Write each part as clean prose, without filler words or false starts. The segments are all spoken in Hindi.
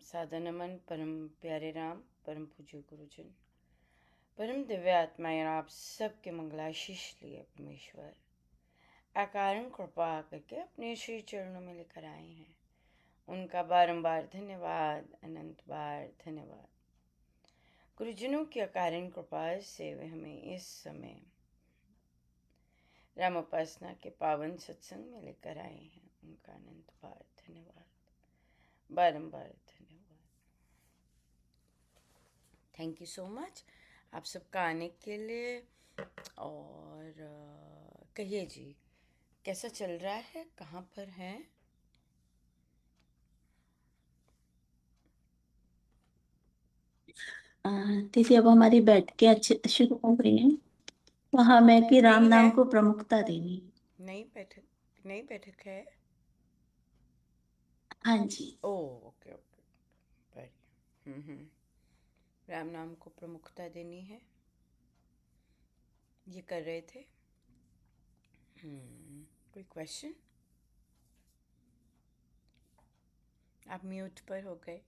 सादा नमन परम प्यारे राम, परम पूज्य गुरुजन, परम दिव्य आत्माएं, आप सबके मंगलाशीष लिए परमेश्वर अकारण कृपा करके अपने श्री चरणों में लेकर आए हैं। उनका बारंबार धन्यवाद, अनंत बार धन्यवाद। गुरुजनों की अकारण कृपा से वे हमें इस समय राम उपासना के पावन सत्संग में लेकर आए हैं। उनका अनंत बार धन्यवाद, बारंबार धन्यवाद। थैंक यू सो मच आप सबका आने के लिए। और कहिए जी, कैसा चल रहा है, कहाँ पर हैं? दीदी अब हमारी बैठकें अच्छे शुरू हो गई हैं, तो हमें कि राम नहीं नाम है, को प्रमुखता देनी। नई बैठक है। हाँ जी। ओ, ओके ओके, बढ़िया। राम नाम को प्रमुखता देनी है, ये कर रहे थे। कोई क्वेश्चन? आप म्यूट पर हो गए।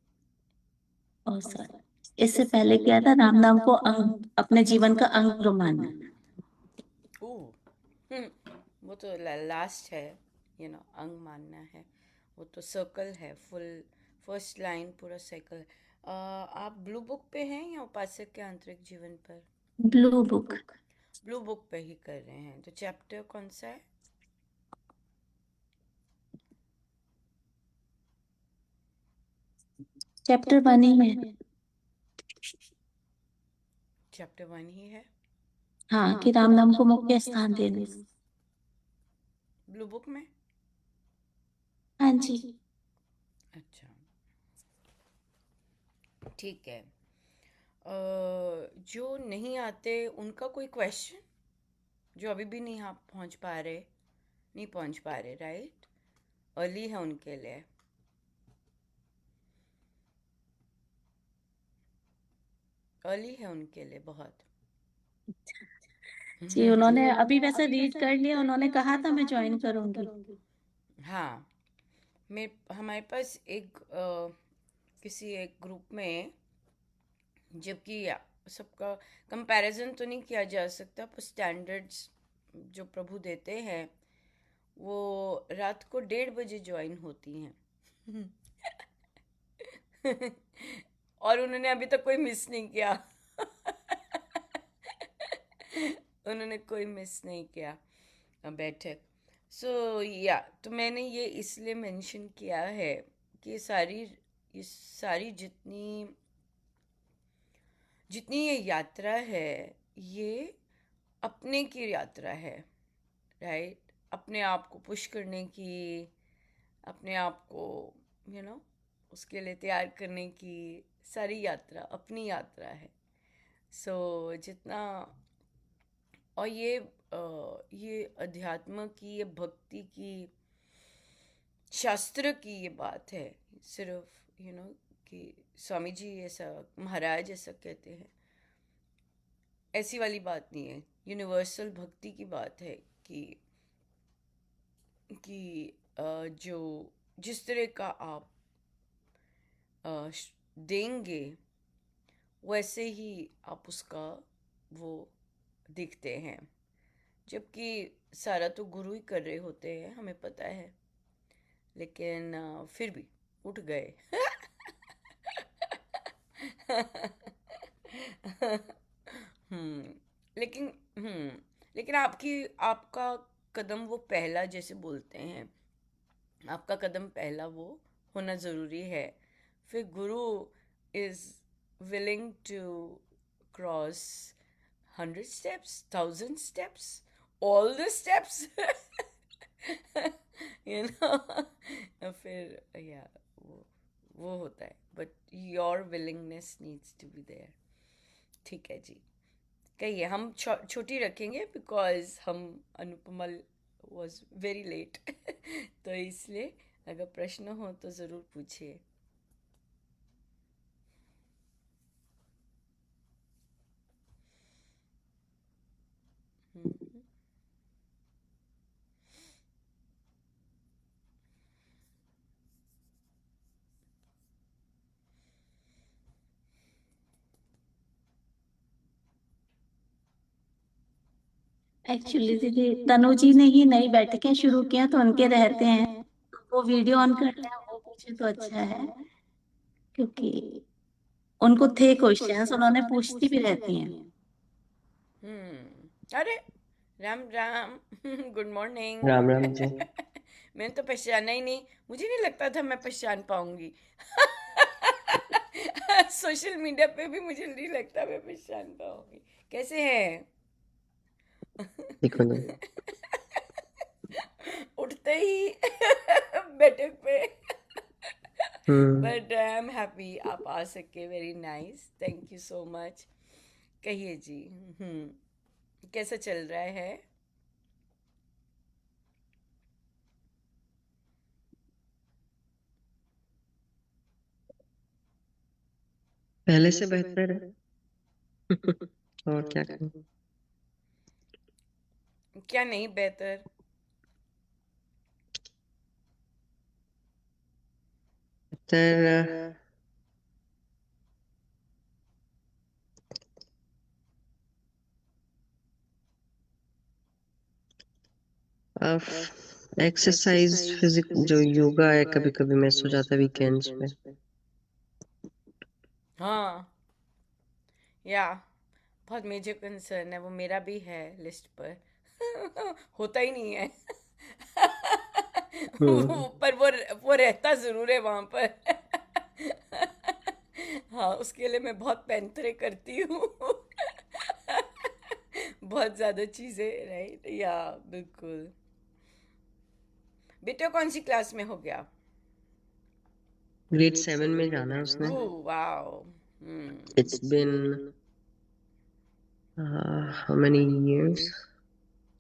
और सर, इससे पहले क्या था, राम नाम को अंग, अपने जीवन का अंग मानना। ओह, वो तो लास्ट है, अंग मानना है। वो तो सर्कल है, फुल फर्स्ट लाइन पूरा सर्कल है। आप ब्लू बुक पे हैं या उपासक के आंतरिक जीवन पर? Blue book. ब्लू बुक पे ही कर रहे हैं, तो चैप्टर कौन सा है? चैप्टर 1 ही है। चैप्टर 1 ही है हाँ, कि राम नाम को मुख्य स्थान देने। ब्लू बुक में। हाँ जी। अच्छा, ठीक है। जो नहीं आते उनका कोई क्वेश्चन, जो अभी भी नहीं आप नहीं पहुंच पा रहे, राइट? अर्ली है उनके लिए। अर्ली है उनके लिए बहुत। जी, उन्होंने अभी वैसे रीड कर लिया, उन्होंने कहा था मैं ज्वाइन करूंगी। हाँ, हमारे पास किसी एक ग्रुप में, जबकि सबका कंपैरिजन तो नहीं किया जा सकता, पर स्टैंडर्ड्स जो प्रभु देते हैं वो रात को 1:30 बजे ज्वाइन होती हैं। और उन्होंने अभी तक कोई मिस नहीं किया। उन्होंने कोई मिस नहीं किया बैठक। तो मैंने ये इसलिए मेंशन किया है कि ये सारी जितनी जितनी ये यात्रा है, ये अपने की यात्रा है, राइट? अपने आप को पुश करने की, अपने आप को यू नो उसके लिए तैयार करने की सारी यात्रा अपनी यात्रा है। जितना, और ये अध्यात्म की, ये भक्ति की, शास्त्र की ये बात है। सिर्फ कि स्वामी जी ऐसा, महाराज ऐसा कहते हैं, ऐसी वाली बात नहीं है। यूनिवर्सल भक्ति की बात है कि जो जिस तरह का आप देंगे, वैसे ही आप उसका वो देखते हैं। जबकि सारा तो गुरु ही कर रहे होते हैं, हमें पता है। लेकिन फिर भी उठ गए। हम्म लेकिन लेकिन आपका कदम वो पहला, जैसे बोलते हैं, आपका कदम पहला वो होना ज़रूरी है। फिर guru is willing to cross 100 steps, 1,000 steps, all the steps. you know फिर वो होता है, but your willingness needs to be there. ठीक है जी, कहिए। हम छोटी रखेंगे बिकॉज हम अनुपमा वॉज वेरी लेट। तो इसलिए अगर प्रश्न हो तो ज़रूर पूछिए। हम्म, एक्चुअली दीदी तनु जी ने ही नई बैठकें शुरू किया तो उनके रहते हैं, वो वीडियो ऑन कर रहे हैं, वो पूछे तो अच्छा है, क्योंकि उनको थे क्वेश्चंस, उन्होंने पूछती भी रहती हैं। अरे, राम राम। Good morning. राम राम जी। मैंने तो पहचाना ही नहीं, मुझे नहीं लगता था मैं पहचान पाऊंगी। सोशल मीडिया पे भी मुझे नहीं लगता मैं पहचान पाऊंगी। कैसे हैं? देखो नहीं। उठते ही बैठक पे। हम्म। बट आई एम हैप्पी आप आ सके, very nice, thank you so much. कहिए जी। कैसा चल रहा है? पहले से बेहतर है। और क्या करूं। क्या नहीं बेहतर? बेहतर। अब एक्सरसाइज फिजिक जो योगा है कभी कभी मिस हो जाता है वीकेंड्स में। हाँ, या बहुत मेजर कंसर्न है, वो मेरा भी है लिस्ट पर। होता ही नहीं है। हम्म। पर वो रहता ज़रूर है वहाँ पर। हाँ, उसके लिए मैं बहुत पैंतरे करती हूँ। बहुत ज़्यादा चीज़ें, राइट, या बिल्कुल। बेटा कौन सी क्लास में हो गया? ग्रेड 7 में जाना है उसने। Oh wow. Hmm. It's been how many years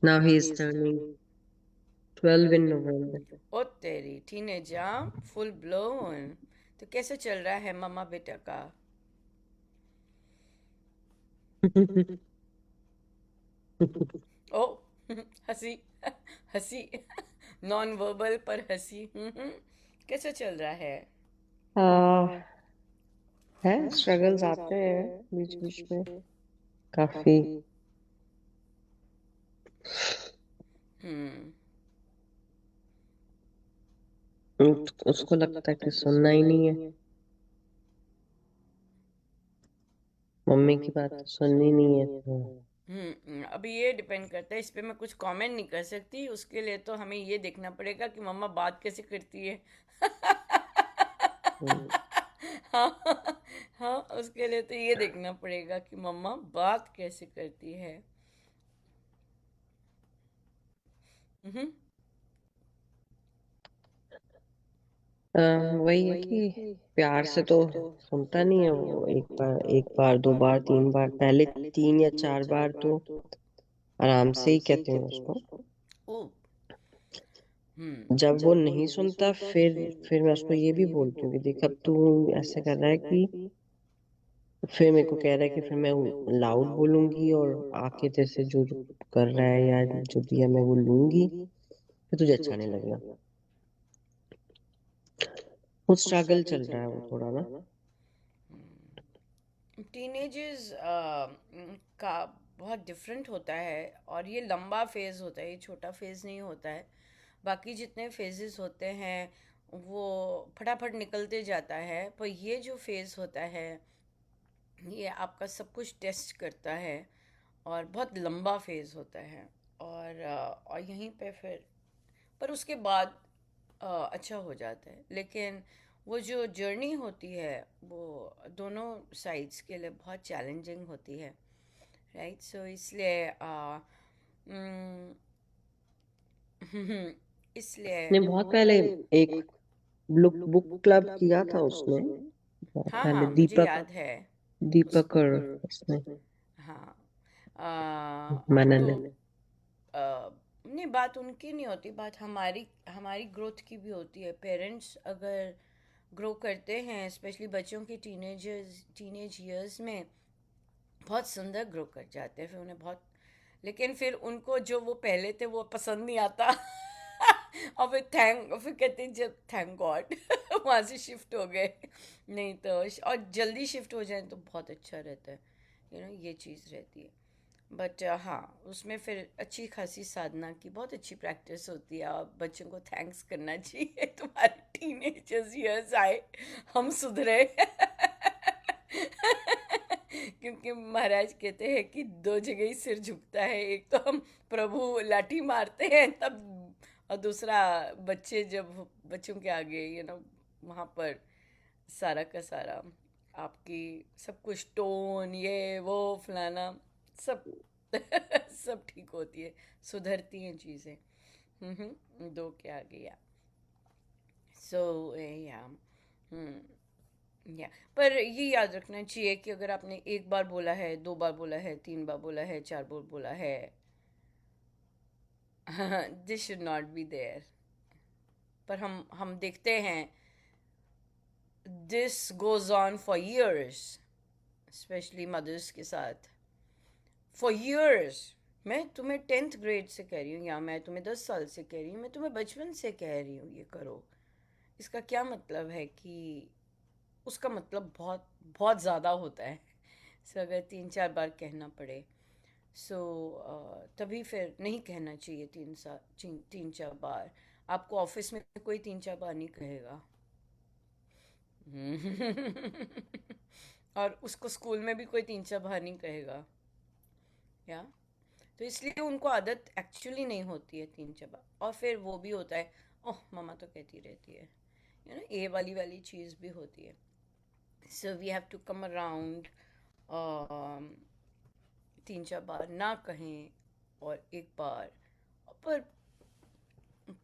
now he is turning 12 इन नवंबर। ओ तेरी टीनेजर, फुल ब्लोन। तो कैसे चल रहा है मम्मा बेटा का? ओ, हंसी। हंसी। नॉन वर्बल पर हंसी। कैसे चल रहा है? है स्ट्रगल्स आते हैं बीच बीच में काफी। हम्म। उसको लगता है कि सुनना ही नहीं है, मम्मी की बात सुननी नहीं है तो। अभी ये डिपेंड करता है, इस पे मैं कुछ कमेंट नहीं कर सकती, उसके लिए तो हमें ये देखना पड़ेगा कि मम्मा बात कैसे करती है। हम्म। हाँ। हाँ, उसके लिए तो ये देखना पड़ेगा कि मम्मा बात कैसे करती है। हम्म। वही है कि प्यार से तो सुनता नहीं है वो। एक बार 2 बार 3 बार, पहले 3 या 4 बार तो आराम से ही कहते हैं उसको। ओ। जब वो नहीं सुनता फिर मैं उसको ये भी बोलती हूँ कि देख अब तू ऐसे कर रहा है कि फिर मेरे को कह रहा है कि फिर मैं लाउड बोलूंगी और आके तेरे से जो जो कर रहा है या जो भी है मैं वो लूंगी, फिर तुझे अच्छा नहीं लगेगा। वो स्ट्रगल चल रहा है वो थोड़ा ना। टीनेजर्स का बहुत डिफरेंट होता है, और ये लंबा फेज़ होता है, ये छोटा फेज़ नहीं होता है। बाकी जितने फेजेस होते हैं वो फटाफट निकलते जाता है, पर ये जो फेज़ होता है ये आपका सब कुछ टेस्ट करता है, और बहुत लंबा फेज़ होता है। और यहीं पे फिर, पर उसके बाद अच्छा हो जाता है, लेकिन वो जो जर्नी होती है वो दोनों साइड्स के लिए बहुत चैलेंजिंग होती है, राइट। सो इसलिए उम, इसलिए ने बहुत पहले एक बुक क्लब किया था उसने, बहुत हाँ पहले हाँ, मुझे दीपक याद है। उस दीपक और उसने हाँ, मनन तो ने। नहीं, बात उनकी नहीं होती, बात हमारी हमारी ग्रोथ की भी होती है। पेरेंट्स अगर ग्रो करते हैं, स्पेशली बच्चों के टीनेज ईयर्स में, बहुत सुंदर ग्रो कर जाते हैं, फिर उन्हें बहुत, लेकिन फिर उनको जो वो पहले थे वो पसंद नहीं आता। और फिर कहते हैं जब थैंक गॉड वहाँ से शिफ्ट हो गए। नहीं तो और जल्दी शिफ्ट हो जाए तो बहुत अच्छा रहता है, ये चीज़ रहती है। बट हाँ, उसमें फिर अच्छी खासी साधना की बहुत अच्छी प्रैक्टिस होती है, और बच्चों को थैंक्स करना चाहिए, तुम्हारे टीनेजर्स ईयर्स आए, हम सुधरे। क्योंकि महाराज कहते हैं कि दो जगह ही सिर झुकता है, एक तो हम प्रभु लाठी मारते हैं तब, और दूसरा बच्चे जब बच्चों के आगे वहाँ पर सारा का सारा आपकी सब कुछ टोन ये वो फलाना सब सब ठीक होती है, सुधरती हैं चीज़ें। दो के आगे या सो या या पर ये याद रखना चाहिए कि अगर आपने एक बार बोला है, दो बार बोला है, तीन बार बोला है, चार बार बोला है, this should not be there. पर हम देखते हैं this goes on for years, specially mothers के साथ, फॉर years। मैं तुम्हें 10th ग्रेड से कह रही हूँ, या मैं तुम्हें 10 साल से कह रही हूँ, मैं तुम्हें बचपन से कह रही हूँ ये करो। इसका क्या मतलब है कि उसका मतलब बहुत बहुत ज़्यादा होता है। सो अगर 3-4 बार कहना पड़े, सो तभी फिर नहीं कहना चाहिए 3-4 बार। आपको ऑफिस में कोई 3-4 बार नहीं कहेगा। और उसको स्कूल में भी कोई 3-4 बार नहीं कहेगा, या तो इसलिए उनको आदत एक्चुअली नहीं होती है 3-4 बार। और फिर वो भी होता है, ओह मामा तो कहती रहती है, ये वाली चीज़ भी होती है। So we have to come around, 3-4 बार ना कहें, और एक बार।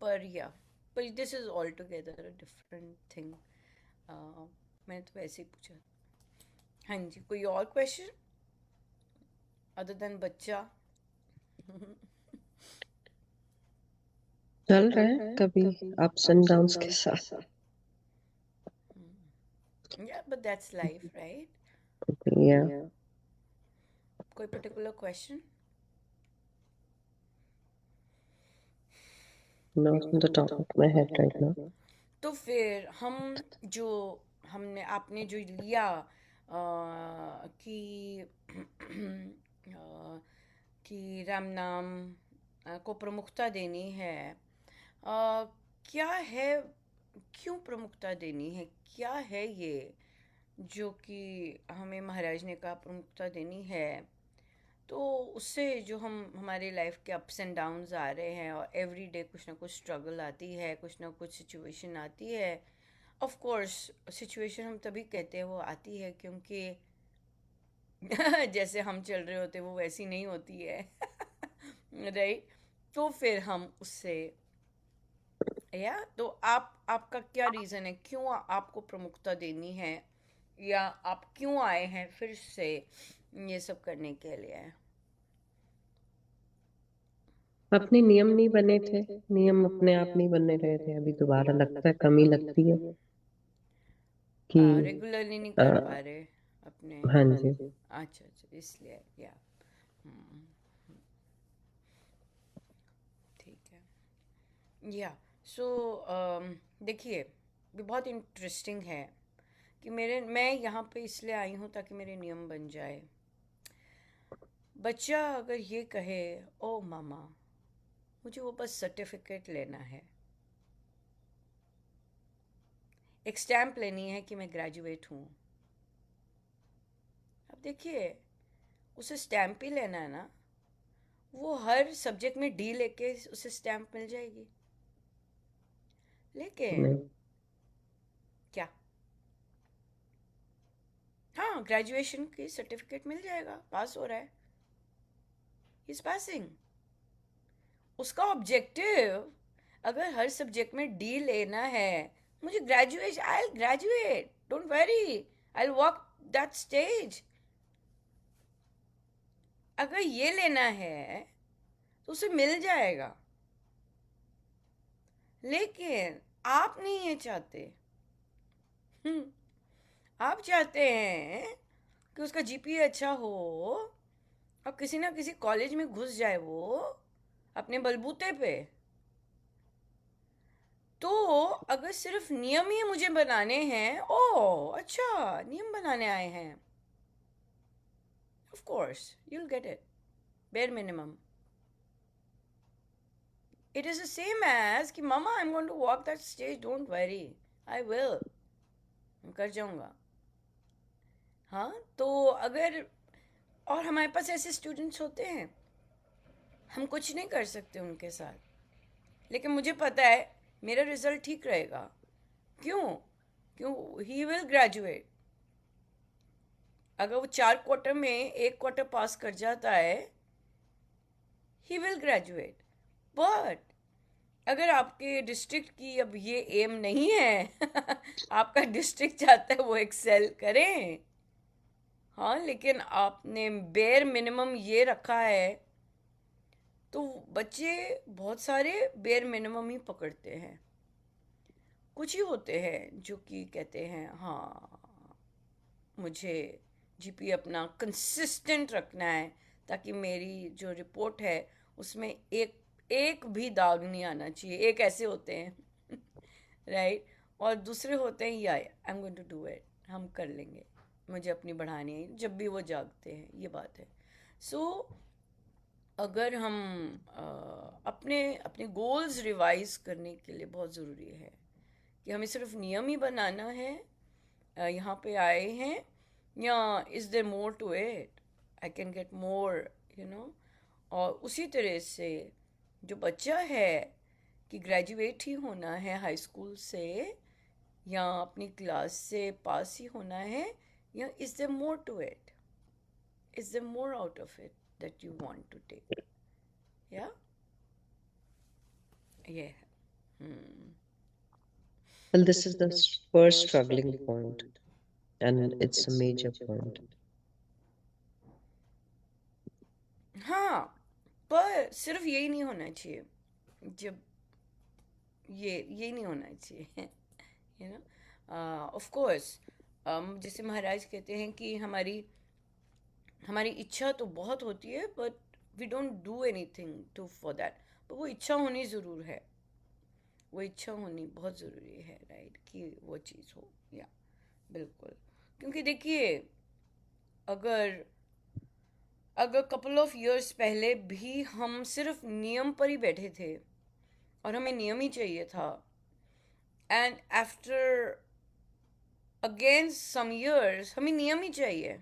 पर या पर this is all together a different thing. मैंने तो वैसे ही पूछा। हाँ जी, कोई और क्वेश्चन अदर देन बच्चा? चल रहा है कभी अप्स एंड डाउन्स के साथ। Yeah, but that's life, right? या कोई particular question? Not on the top of my head right now. तो फिर जो आपने जो लिया कि कि राम नाम को प्रमुखता देनी है, क्या है, क्यों प्रमुखता देनी है, क्या है ये जो कि हमें महाराज ने कहा प्रमुखता देनी है? तो उससे जो हमारे लाइफ के अप्स एंड डाउन्स आ रहे हैं, और एवरी डे कुछ ना कुछ स्ट्रगल आती है, कुछ ना कुछ सिचुएशन आती है। ऑफ कोर्स सिचुएशन हम तभी कहते हैं वो आती है क्योंकि जैसे हम चल रहे होते वो वैसी नहीं होती है। राइट? तो फिर हम उससे, या तो आपका क्या रीज़न है, क्यों आपको प्रमुखता देनी है, या आप क्यों आए हैं फिर से ये सब करने के लिए? अपने नियम नहीं बने थे, नियम अपने आप नहीं बनने रहे थे, अभी दोबारा लगता है कमी लगती है कि रेगुलरली नहीं आ, कर पा रहे अपने? हाँ जी। अच्छा अच्छा, इसलिए या हम्म, ठीक है। या सो देखिए, ये बहुत इंटरेस्टिंग है कि मैं यहाँ पे इसलिए आई हूँ ताकि मेरे नियम बन जाए। बच्चा अगर ये कहे, ओ मामा मुझे वो बस सर्टिफिकेट लेना है, एक स्टैम्प लेनी है कि मैं ग्रेजुएट हूँ। अब देखिए, उसे स्टैम्प ही लेना है ना, वो हर सब्जेक्ट में डी लेके उसे स्टैम्प मिल जाएगी। लेकिन नहीं क्या, हाँ ग्रेजुएशन की सर्टिफिकेट मिल जाएगा, पास हो रहा है, इज पासिंग। उसका ऑब्जेक्टिव अगर हर सब्जेक्ट में डी लेना है, मुझे graduation, I graduate, don't worry, I walk that stage, अगर ये लेना है तो उसे मिल जाएगा। लेकिन आप नहीं ये चाहते। आप चाहते हैं कि उसका जीपीए अच्छा हो और किसी ना किसी कॉलेज में घुस जाए वो अपने बलबूते पे। तो अगर सिर्फ नियम ही मुझे बनाने हैं, ओह अच्छा नियम बनाने आए हैं, of course you will get it, bare minimum. It is the same as कि mama I'm going to walk that stage, don't worry, I will, मैं कर जाऊँगा. हाँ, तो अगर, और हमारे पास ऐसे स्टूडेंट्स होते हैं, हम कुछ नहीं कर सकते उनके साथ, लेकिन मुझे पता है मेरा रिजल्ट ठीक रहेगा. क्यों? क्यों? He will graduate. अगर वो 4 क्वार्टर में 1 क्वार्टर पास कर जाता है, ही विल ग्रेजुएट. बट अगर आपके डिस्ट्रिक्ट की अब ये एम नहीं है आपका डिस्ट्रिक्ट चाहता है वो एक्सेल करें, हाँ, लेकिन आपने बेयर मिनिमम ये रखा है, तो बच्चे बहुत सारे बेयर मिनिमम ही पकड़ते हैं. कुछ ही होते हैं जो कि कहते हैं हाँ मुझे जीपी अपना कंसिस्टेंट रखना है, ताकि मेरी जो रिपोर्ट है उसमें एक भी दाग नहीं आना चाहिए. एक ऐसे होते हैं राइट. और दूसरे होते हैं या I am going to do it, हम कर लेंगे, मुझे अपनी बढ़ानी है, जब भी वो जागते हैं, ये बात है. सो अगर हम अपने अपने गोल्स रिवाइज करने के लिए बहुत ज़रूरी है कि हमें सिर्फ नियम ही बनाना है, यहाँ पे आए हैं, या is there more to it, I can get more, you know. और उसी तरह से जो बच्चा है कि ग्रेजुएट ही होना है हाई स्कूल से, या अपनी क्लास से पास ही होना है, या is there more to it, is there more out of it that you want to take. या ये है. Well, this is the first struggling point, and it's a major point. हाँ, पर सिर्फ यही नहीं होना चाहिए. जब ये नहीं होना चाहिए यू नो. ऑफ कोर्स जैसे महाराज कहते हैं कि हमारी इच्छा तो बहुत होती है, but we don't do anything to for that. पर वो इच्छा होनी ज़रूर है, वो इच्छा होनी बहुत ज़रूरी है, राइट, कि वो चीज़ हो. या बिल्कुल. क्योंकि देखिए, अगर कपल ऑफ इयर्स पहले भी हम सिर्फ नियम पर ही बैठे थे और हमें नियम ही चाहिए था, and after again some years हमें नियम ही चाहिए,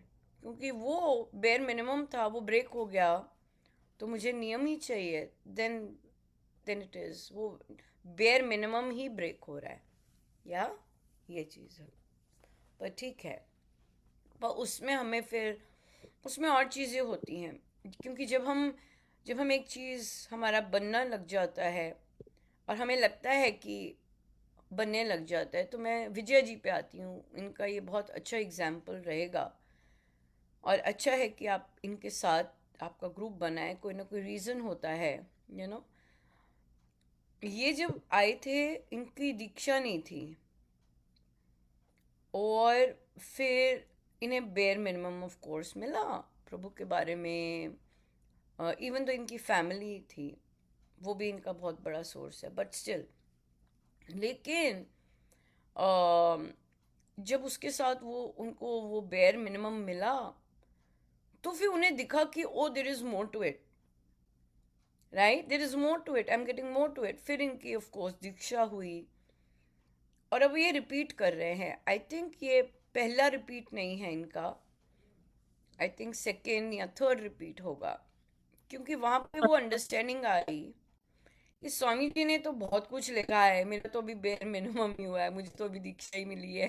क्योंकि वो बेयर मिनिमम था, वो ब्रेक हो गया, तो मुझे नियम ही चाहिए, देन इट इज़ वो बेयर मिनिमम ही ब्रेक हो रहा है. या ये चीज़ है. पर ठीक है, पर उसमें हमें फिर उसमें और चीज़ें होती हैं, क्योंकि जब हम एक चीज़ हमारा बनना लग जाता है और हमें लगता है कि बनने लग जाता है, तो मैं विजय जी पे आती हूँ. इनका ये बहुत अच्छा एग्जाम्पल रहेगा, और अच्छा है कि आप इनके साथ आपका ग्रुप बनाए, कोई ना कोई रीज़न होता है, यू नो. ये जब आए थे, इनकी दीक्षा नहीं थी, और फिर इन्हें बेयर मिनिमम ऑफ कोर्स मिला प्रभु के बारे में. इवन तो इनकी फैमिली थी, वो भी इनका बहुत बड़ा सोर्स है, बट स्टिल. लेकिन जब उसके साथ उनको वो बेयर मिनिमम मिला, तो फिर उन्हें दिखा कि oh there is more to it, right, there is more to it, I am getting more to it. फिर इनकी ऑफ कोर्स दीक्षा हुई, और अब ये रिपीट कर रहे हैं. आई थिंक ये पहला रिपीट नहीं है इनका, आई थिंक सेकेंड या थर्ड रिपीट होगा, क्योंकि वहाँ पे वो अंडरस्टैंडिंग आई कि स्वामी जी ने तो बहुत कुछ लिखा है, मेरा तो अभी बेयर मिनिमम ही हुआ है, मुझे तो अभी दीक्षा ही मिली है,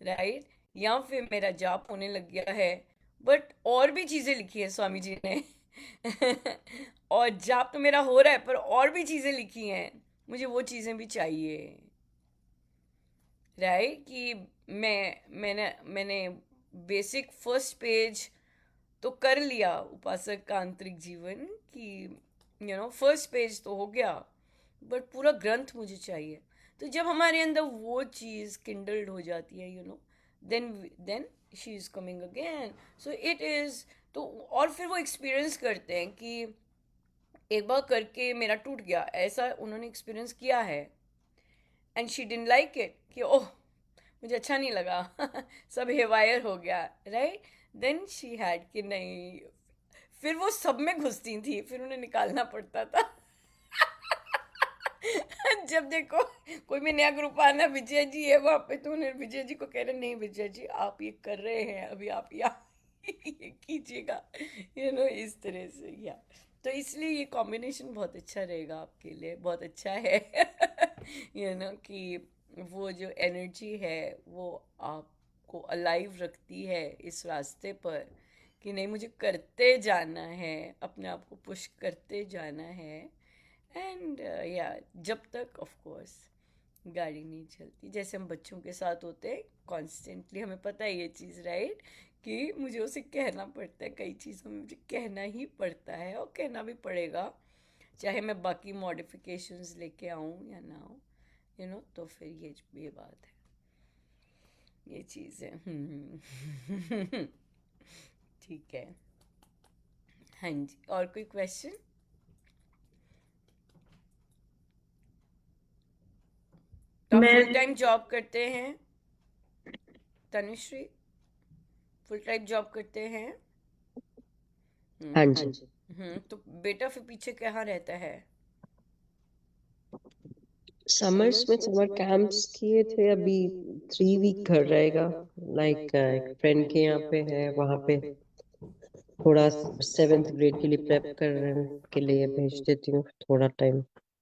राइट, या फिर मेरा जाप होने लग गया है, बट और भी चीज़ें लिखी है स्वामी जी ने और जाप तो मेरा हो रहा है, पर और भी चीज़ें लिखी हैं, मुझे वो चीज़ें भी चाहिए, राइट. कि मैंने बेसिक फर्स्ट पेज तो कर लिया उपासक का आंतरिक जीवन की, यू नो, फर्स्ट पेज तो हो गया, बट पूरा ग्रंथ मुझे चाहिए. तो जब हमारे अंदर वो चीज़ किंडल्ड हो जाती है, you know, then she is coming again. So it is, तो और फिर वो एक्सपीरियंस करते हैं कि एक बार करके मेरा टूट गया, ऐसा उन्होंने एक्सपीरियंस किया है, and she didn't like it, कि ओह मुझे अच्छा नहीं लगा सब हेवायर हो गया, राइट. देन शी हैड कि नहीं, फिर वो सब में घुसती थी, फिर उन्हें निकालना पड़ता था। जब देखो कोई भी नया ग्रुप आना, विजय जी है वहाँ पे, तो उन्हें विजय जी को कह रहे नहीं विजय जी आप ये कर रहे हैं, अभी आप यहाँ ये कीजिएगा, इस तरह से। या तो इसलिए ये कॉम्बिनेशन बहुत अच्छा रहेगा आपके लिए, बहुत अच्छा है। कि वो जो एनर्जी है वो आपको अलाइव रखती है इस रास्ते पर, कि नहीं मुझे करते जाना है, अपने आप को पुश करते जाना है। एंड या जब तक ऑफ कोर्स गाड़ी नहीं चलती, जैसे हम बच्चों के साथ होते हैं कॉन्स्टेंटली, हमें पता है ये चीज़, राइट, कि मुझे उसे कहना पड़ता है, कई चीज़ों में मुझे कहना ही पड़ता है और कहना भी पड़ेगा, चाहे मैं बाकी मॉडिफिकेशंस लेके आऊँ या ना आऊँ, तो फिर ये बात है, ये चीज़ है। ठीक है। हाँ जी, और कोई क्वेश्चन? तो आप फुल मैं टाइम जॉब करते हैं तनुश्री? फुल टाइम जॉब करते हैं? हाँ हम्म। जी। तो बेटा फिर पीछे कहाँ रहता है? समर्स में समर कैंप्स किए थे, अभी 3 वीक घर रहेगा। लाइक एक फ्रेंड के यहाँ पे है, वहाँ पे थोड़ा 7th ग्रेड के लिए प्रेप करने के लिए भेज देती हूँ थोड़ा टाइम।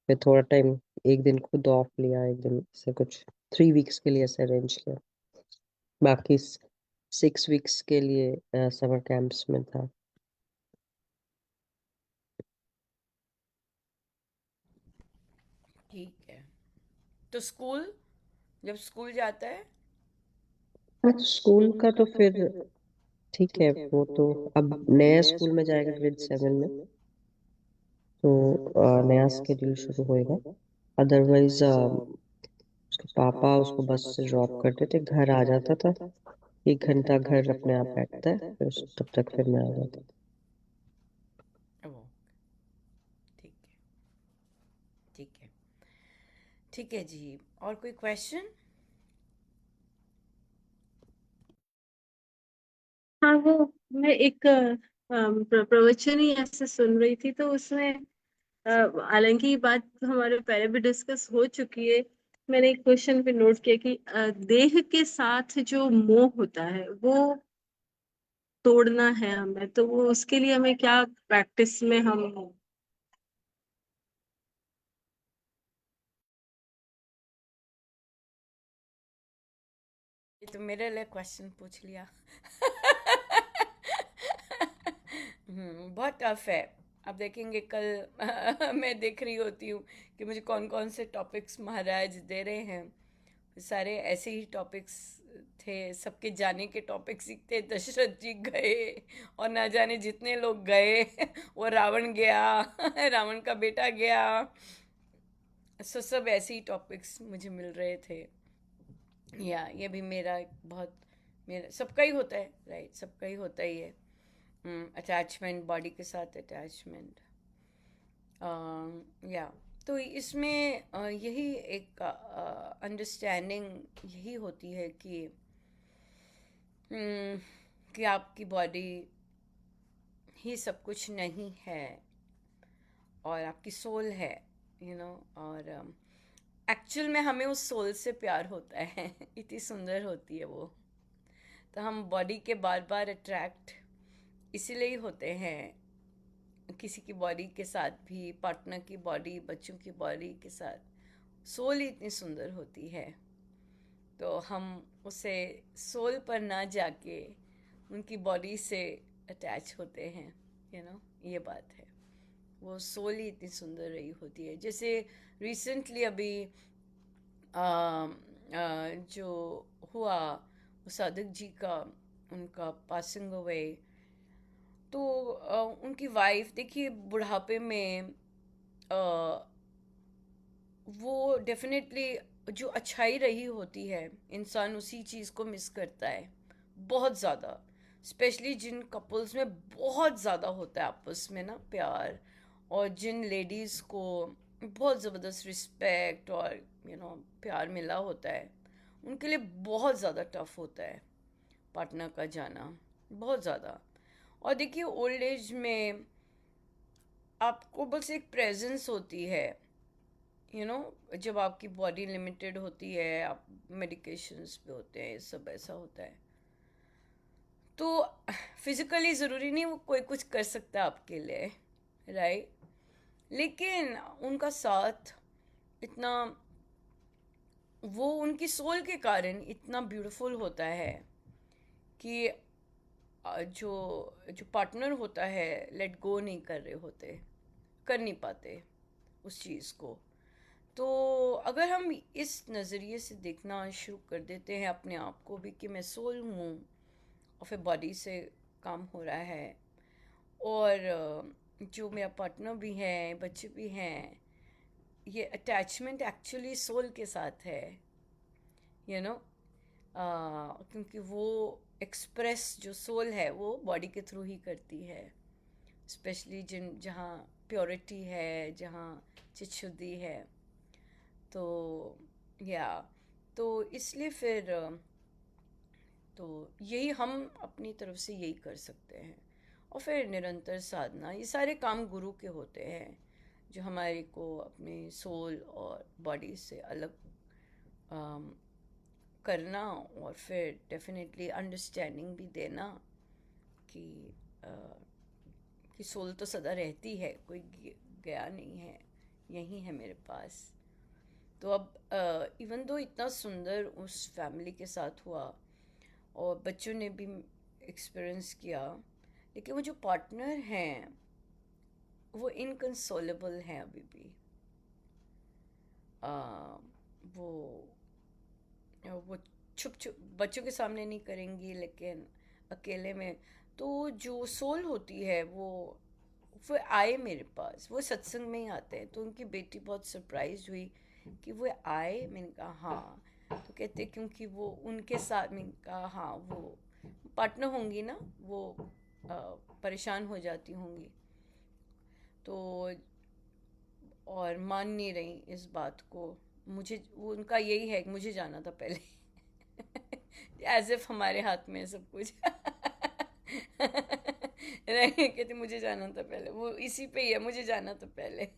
फिर थोड़ा टाइम, एक दिन खुद ऑफ लिया, एक दिन से कुछ 3 वीक्स के लिए ऐसे अरेंज किया। बाकी 6 वीक्स के लिए समर कैंप्स में था। ठीक है। तो स्कूल, जब स्कूल जाता है? हाँ, तो स्कूल का तो फिर ठीक है, वो तो अब नया स्कूल में जाएगा ग्रेड 7 में, तो नया स्केड्यूल शुरू होएगा। अदरवाइज उसके पापा उसको बस से ड्रॉप करते थे, घर आ जाता था, 1 घंटा घर अपने आप बैठता है, फिर तब तक फिर मैं आ जाता। ओ, ठीक है, ठीक है, ठीक है जी। और कोई क्वेश्चन? हाँ, वो मैं एक प्रवचन ही ऐसे सुन रही थी, तो उसमें हालांकि ये बात तो हमारे पहले भी डिस्कस हो चुकी है। मैंने एक क्वेश्चन पे नोट किया कि देह के साथ जो मोह होता है वो तोड़ना है हमें, तो वो उसके लिए हमें क्या प्रैक्टिस में हम ये तो मेरे लिए क्वेश्चन पूछ लिया। बहुत टफ है। अब देखेंगे कल। मैं देख रही होती हूँ कि मुझे कौन कौन से टॉपिक्स महाराज दे रहे हैं। सारे ऐसे ही टॉपिक्स थे, सबके जाने के टॉपिक्स ही थे। दशरथ जी गए और ना जाने जितने लोग गए। वो रावण गया, रावण का बेटा गया। सब ऐसे ही टॉपिक्स मुझे मिल रहे थे। या ये भी मेरा एक बहुत, मेरा सबका ही होता है, राइट, सबका ही होता ही है। अटैचमेंट, बॉडी के साथ अटैचमेंट। या तो इसमें यही एक अंडरस्टैंडिंग यही होती है कि आपकी बॉडी ही सब कुछ नहीं है, और आपकी सोल है, और एक्चुअल में हमें उस सोल से प्यार होता है। इतनी सुंदर होती है वो। तो हम बॉडी के बार बार अट्रैक्ट इसीलिए ही होते हैं, किसी की बॉडी के साथ भी, पार्टनर की बॉडी, बच्चों की बॉडी के साथ। सोल ही इतनी सुंदर होती है, तो हम उसे सोल पर ना जाके उनकी बॉडी से अटैच होते हैं। ये बात है। वो सोल ही इतनी सुंदर रही होती है। जैसे रिसेंटली अभी जो हुआ, साधक जी का, उनका पासिंग अवे, तो उनकी वाइफ, देखिए बुढ़ापे में वो डेफिनेटली जो अच्छाई रही होती है, इंसान उसी चीज़ को मिस करता है बहुत ज़्यादा। स्पेशली जिन कपल्स में बहुत ज़्यादा होता है आपस में ना प्यार, और जिन लेडीज़ को बहुत ज़बरदस्त रिस्पेक्ट और प्यार मिला होता है, उनके लिए बहुत ज़्यादा टफ होता है पार्टनर का जाना, बहुत ज़्यादा। और देखिए ओल्ड एज में आपको बस एक प्रेजेंस होती है, जब आपकी बॉडी लिमिटेड होती है, आप मेडिकेशंस पे होते हैं, ये सब ऐसा होता है, तो फिजिकली ज़रूरी नहीं वो कोई कुछ कर सकता आपके लिए, राइट? लेकिन उनका साथ इतना, वो उनकी सोल के कारण इतना ब्यूटीफुल होता है कि जो जो पार्टनर होता है लेट गो नहीं कर नहीं पाते उस चीज़ को। तो अगर हम इस नज़रिए से देखना शुरू कर देते हैं अपने आप को भी कि मैं सोल हूँ और फिर बॉडी से काम हो रहा है, और जो मेरा पार्टनर भी है, बच्चे भी हैं, ये अटैचमेंट एक्चुअली सोल के साथ है, यू नो क्योंकि वो एक्सप्रेस जो सोल है वो बॉडी के थ्रू ही करती है, स्पेशली जहाँ प्योरिटी है, जहाँ चिच्छुद्धि है। तो या तो इसलिए फिर तो यही हम अपनी तरफ से यही कर सकते हैं, और फिर निरंतर साधना, ये सारे काम गुरु के होते हैं जो हमारे को अपने सोल और बॉडी से अलग करना, और फिर डेफिनेटली अंडरस्टैंडिंग भी देना कि कि सोल तो सदा रहती है, कोई गया नहीं है, यही है मेरे पास। तो अब इवन दो इतना सुंदर उस फैमिली के साथ हुआ और बच्चों ने भी एक्सपीरियंस किया, लेकिन वो जो पार्टनर हैं वो इनकंसोलेबल हैं अभी भी। वो वो छुप बच्चों के सामने नहीं करेंगी, लेकिन अकेले में तो जो सोल होती है वो आए मेरे पास, वो सत्संग में ही आते हैं। तो उनकी बेटी बहुत सरप्राइज हुई कि वो आए। मैंने कहा हाँ, तो कहते क्योंकि वो उनके साथ, मैंने कहा हाँ वो पार्टनर होंगी ना, वो परेशान हो जाती होंगी, तो और मान नहीं रही इस बात को। मुझे वो उनका यही है कि मुझे जाना था पहले एज इफ हमारे हाथ में है सब कुछ नहीं, कहते मुझे जाना था पहले, वो इसी पे ही है, मुझे जाना था पहले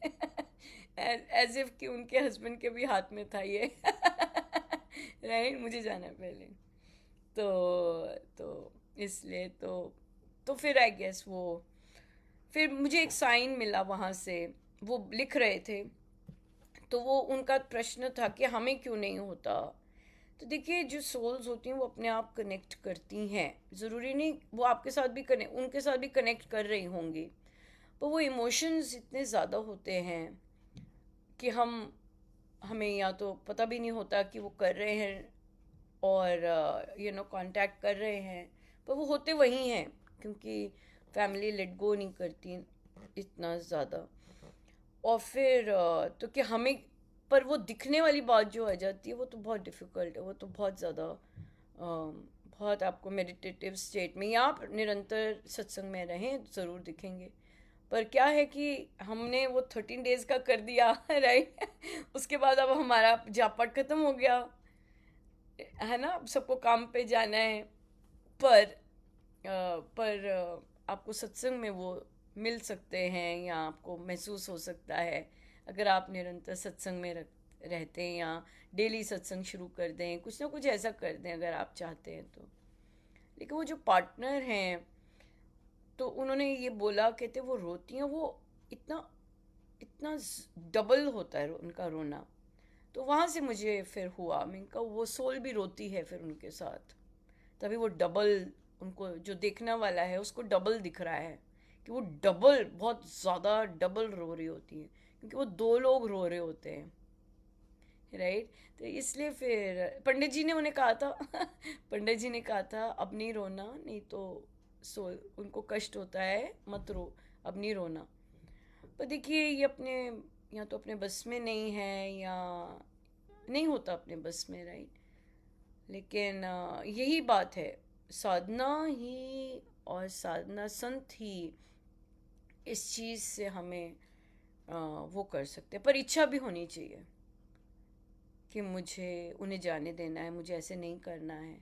एज इफ कि उनके हस्बैंड के भी हाथ में था ये राइट, मुझे जाना है पहले। तो इसलिए तो फिर आई गेस वो, फिर मुझे एक साइन मिला वहाँ से, वो लिख रहे थे, तो वो उनका प्रश्न था कि हमें क्यों नहीं होता। तो देखिए जो सोल्स होती हैं वो अपने आप कनेक्ट करती हैं, ज़रूरी नहीं वो आपके साथ भी कनेक्ट, उनके साथ भी कनेक्ट कर रही होंगी, पर वो इमोशंस इतने ज़्यादा होते हैं कि हमें या तो पता भी नहीं होता कि वो कर रहे हैं और कांटेक्ट कर रहे हैं, पर वो होते वही हैं क्योंकि फैमिली लेट गो नहीं करती इतना ज़्यादा। और फिर तो कि हमें, पर वो दिखने वाली बात जो आ जाती है वो तो बहुत डिफ़िकल्ट है, वो तो बहुत ज़्यादा बहुत आपको मेडिटेटिव स्टेट में या आप निरंतर सत्संग में रहें ज़रूर दिखेंगे। पर क्या है कि हमने वो 13 डेज़ का कर दिया राइट उसके बाद अब हमारा जापाट ख़त्म हो गया है ना, सबको काम पे जाना है। पर आपको सत्संग में वो मिल सकते हैं या आपको महसूस हो सकता है अगर आप निरंतर सत्संग में रहते हैं या डेली सत्संग शुरू कर दें, कुछ ना कुछ ऐसा कर दें अगर आप चाहते हैं तो। लेकिन वो जो पार्टनर हैं, तो उन्होंने ये बोला, कहते वो रोती हैं, वो इतना इतना डबल होता है उनका रोना। तो वहाँ से मुझे फिर हुआ, मैंने कहा वो सोल भी रोती है फिर उनके साथ, तभी वो डबल, उनको जो देखने वाला है उसको डबल दिख रहा है कि वो डबल, बहुत ज़्यादा डबल रो रही होती है क्योंकि वो दो लोग रो रहे होते हैं, राइट। तो इसलिए फिर पंडित जी ने उन्हें कहा था पंडित जी ने कहा था अब नहीं रोना, नहीं तो उनको कष्ट होता है, मत रो, अब नहीं रोना। पर देखिए ये अपने, या तो अपने बस में नहीं है या नहीं होता अपने बस में, राइट। लेकिन यही बात है, साधना ही और साधना संत ही इस चीज़ से हमें वो कर सकते हैं, पर इच्छा भी होनी चाहिए कि मुझे उन्हें जाने देना है, मुझे ऐसे नहीं करना है,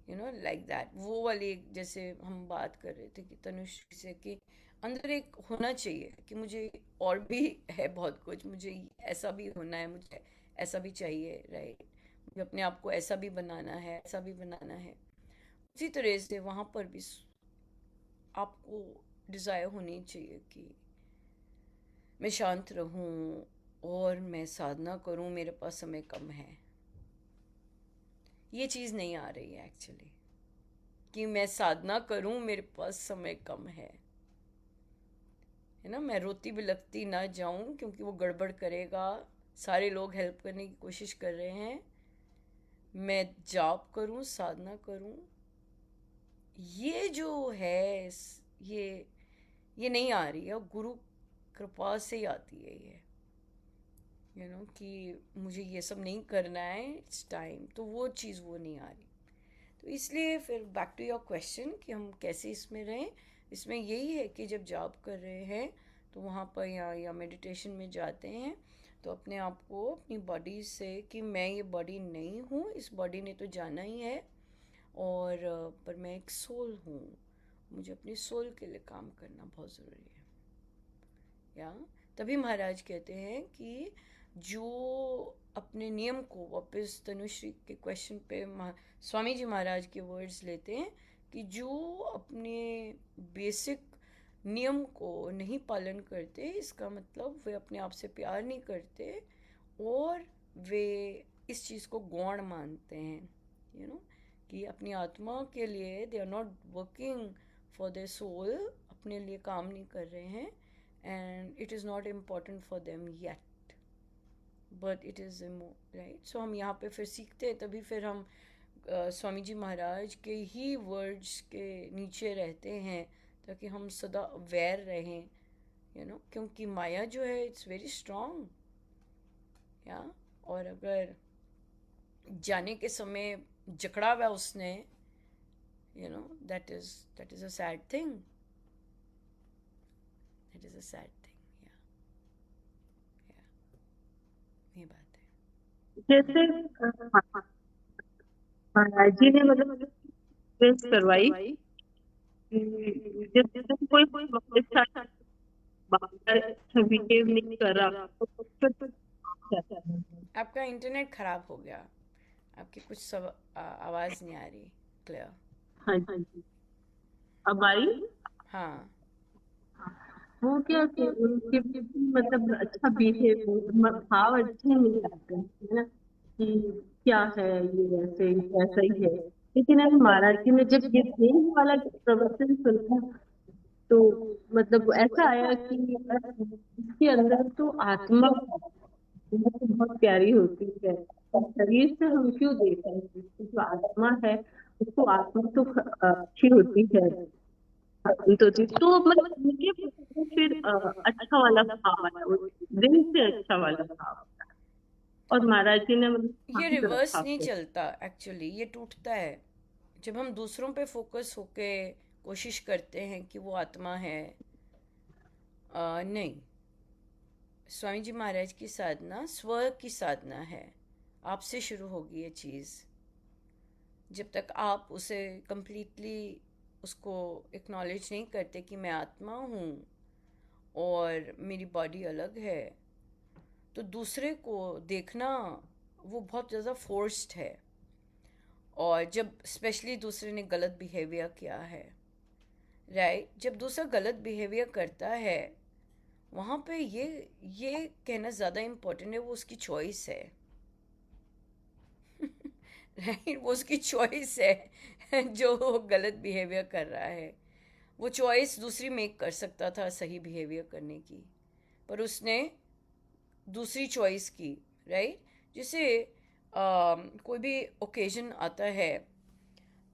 लाइक दैट। वो वाली एक, जैसे हम बात कर रहे थे कि तनुश्री से, कि अंदर एक होना चाहिए कि मुझे और भी है बहुत कुछ, मुझे ऐसा भी होना है, मुझे ऐसा भी चाहिए, राइट। मुझे अपने आप को ऐसा भी बनाना है, ऐसा भी बनाना है। उसी तरह से वहाँ पर भी आपको डिज़ायर होनी चाहिए कि मैं शांत रहूं और मैं साधना करूं, मेरे पास समय कम है। ये चीज़ नहीं आ रही है एक्चुअली, कि मैं साधना करूं, मेरे पास समय कम है ना। मैं रोती बिलखती ना जाऊं क्योंकि वो गड़बड़ करेगा, सारे लोग हेल्प करने की कोशिश कर रहे हैं। मैं जाप करूं, साधना करूं। ये जो है ये नहीं आ रही है, गुरु कृपा से ही आती है ये, कि मुझे ये सब नहीं करना है, इट्स टाइम, तो वो चीज़ वो नहीं आ रही। तो इसलिए फिर बैक टू योर क्वेश्चन कि हम कैसे इसमें रहें। इसमें यही है कि जब जॉब कर रहे हैं तो वहाँ पर या मेडिटेशन में जाते हैं तो अपने आप को, अपनी बॉडी से, कि मैं ये बॉडी नहीं हूँ, इस बॉडी ने तो जाना ही है, और पर मैं एक सोल हूँ, मुझे अपनी सोल के लिए काम करना बहुत ज़रूरी है। या तभी महाराज कहते हैं कि जो अपने नियम को, वापस तनुश्री के क्वेश्चन पे स्वामी जी महाराज के वर्ड्स लेते हैं कि जो अपने बेसिक नियम को नहीं पालन करते, इसका मतलब वे अपने आप से प्यार नहीं करते, और वे इस चीज़ को गौण मानते हैं, कि अपनी आत्मा के लिए they are not working for their soul, अपने लिए काम नहीं कर रहे हैं, and it is not important for them yet, but it is right। so हम यहाँ पे फिर सीखते हैं, तभी फिर हम स्वामी जी महाराज के ही वर्ड्स के नीचे रहते हैं, ताकि हम सदा अवेयर रहें, क्योंकि माया जो है इट्स वेरी स्ट्रॉन्ग। या और अगर जाने के समय जकड़ा हुआ उसने, that is a sad thing, that is a sad thing। ये बात है। जैसे महाराज जी ने मतलब टेस्ट करवाई कि जब जब कोई अच्छा बाहर बिहेव नहीं कर रहा तो फिर क्या करना है? आपका इंटरनेट खराब हो गया, आपकी कुछ सब आवाज़ नहीं आ रही क्लियर। हाँ जी, अब आई। हाँ, वो क्या कि उनके मतलब अच्छा बिहेव, भाव अच्छे नहीं आते हैं, है ना, कि क्या है ये, ऐसे ऐसा ही है। लेकिन अभी महाराज जी ने जब ये प्रेम वाला प्रवचन सुना तो मतलब ऐसा आया कि इसके अंदर तो आत्मा तो बहुत प्यारी होती है, और शरीर से हम क्यों देख रहे हैं, इसकी जो आत्मा है उसको, आत्मा तो अच्छी होती है, तो मतलब उनके प्रति फिर अच्छा वाला भाव आया, वो दिल से अच्छा वाला भाव। और महाराज जी ने मतलब ये शांत रिवर्स रखा नहीं फिर। चलता एक्चुअली, ये टूटता है जब हम दूसरों पे फोकस होके कोशिश करते हैं कि वो आत्मा है। नहीं, स्वामी जी महाराज की साधना स्व की साधना है, आपसे शुरू होगी ये चीज़। जब तक आप उसे कंप्लीटली उसको एक्नॉलेज नहीं करते कि मैं आत्मा हूँ और मेरी बॉडी अलग है, तो दूसरे को देखना वो बहुत ज़्यादा फोर्स्ड है। और जब स्पेशली दूसरे ने गलत बिहेवियर किया है, राइट, जब दूसरा गलत बिहेवियर करता है, वहाँ पे ये कहना ज़्यादा इम्पोर्टेंट है, वो उसकी चॉइस है। राइट, वो उसकी चॉइस है जो गलत बिहेवियर कर रहा है। वो चॉइस दूसरी मेक कर सकता था सही बिहेवियर करने की, पर उसने दूसरी चॉइस की, राइट। जैसे कोई भी ओकेजन आता है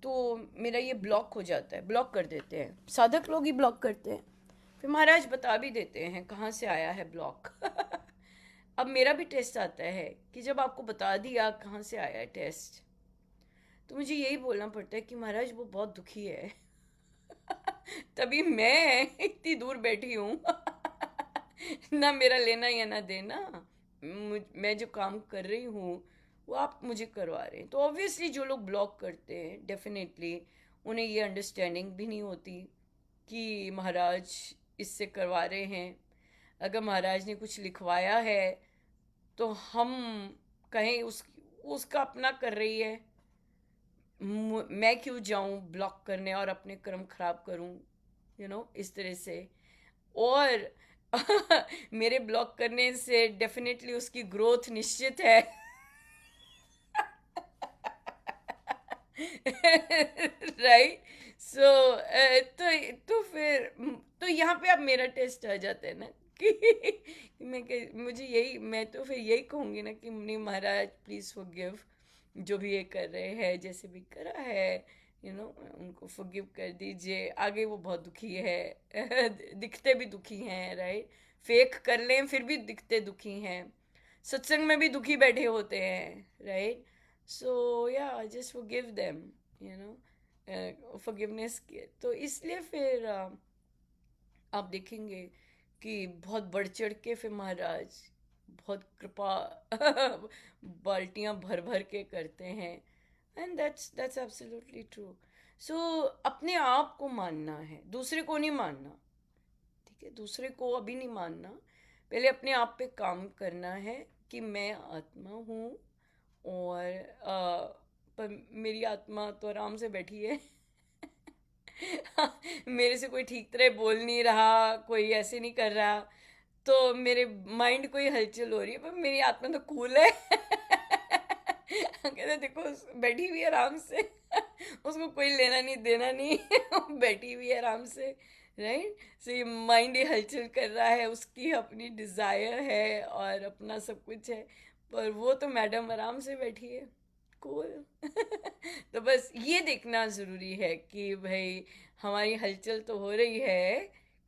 तो मेरा ये ब्लॉक हो जाता है, ब्लॉक कर देते हैं, साधक लोग ही ब्लॉक करते हैं, फिर महाराज बता भी देते हैं कहाँ से आया है ब्लॉक। अब मेरा भी टेस्ट आता है कि जब आपको बता दिया कहाँ से आया है टेस्ट, तो मुझे यही बोलना पड़ता है कि महाराज वो बहुत दुखी है। तभी मैं इतनी दूर बैठी हूँ। ना मेरा लेना या ना देना, मैं जो काम कर रही हूँ वो आप मुझे करवा रहे हैं। तो ऑब्वियसली जो लोग ब्लॉक करते हैं डेफिनेटली उन्हें ये अंडरस्टैंडिंग भी नहीं होती कि महाराज इससे करवा रहे हैं। अगर महाराज ने कुछ लिखवाया है तो हम कहें उसका अपना कर रही है, मैं क्यों जाऊं ब्लॉक करने और अपने कर्म खराब करूं, इस तरह से। और मेरे ब्लॉक करने से डेफिनेटली उसकी ग्रोथ निश्चित है। राइट। सो तो यहाँ पे अब मेरा टेस्ट आ जाता है ना कि मैं तो फिर यही कहूँगी ना कि नहीं महाराज प्लीज़ फॉरगिव, जो भी ये कर रहे हैं जैसे भी करा है उनको फॉरगिव कर दीजिए। आगे वो बहुत दुखी है दिखते भी दुखी हैं, राइट। फेक कर लें फिर भी दिखते दुखी हैं, सत्संग में भी दुखी बैठे होते हैं, राइट। सो या जस्ट फॉरगिव देम, फॉरगिवनेस के। तो इसलिए फिर आप देखेंगे कि बहुत बढ़ चढ़ के फिर महाराज बहुत कृपा बाल्टियां भर भर के करते हैं। And that's absolutely true. So अपने आप को मानना है, दूसरे को नहीं मानना, ठीक है। दूसरे को अभी नहीं मानना, पहले अपने आप पे काम करना है कि मैं आत्मा हूँ और पर मेरी आत्मा तो आराम से बैठी है मेरे से कोई ठीक तरह बोल नहीं रहा, कोई ऐसे नहीं कर रहा, तो मेरे माइंड को ही हलचल हो रही है, पर मेरी आत्मा तो कूल है कहते देखो बैठी हुई है आराम से उसको कोई लेना नहीं देना नहीं बैठी हुई है आराम से, राइट। सो ये माइंड ही हलचल कर रहा है, उसकी अपनी डिज़ायर है और अपना सब कुछ है, पर वो तो मैडम आराम से बैठी है, कूल तो बस ये देखना ज़रूरी है कि भाई हमारी हलचल तो हो रही है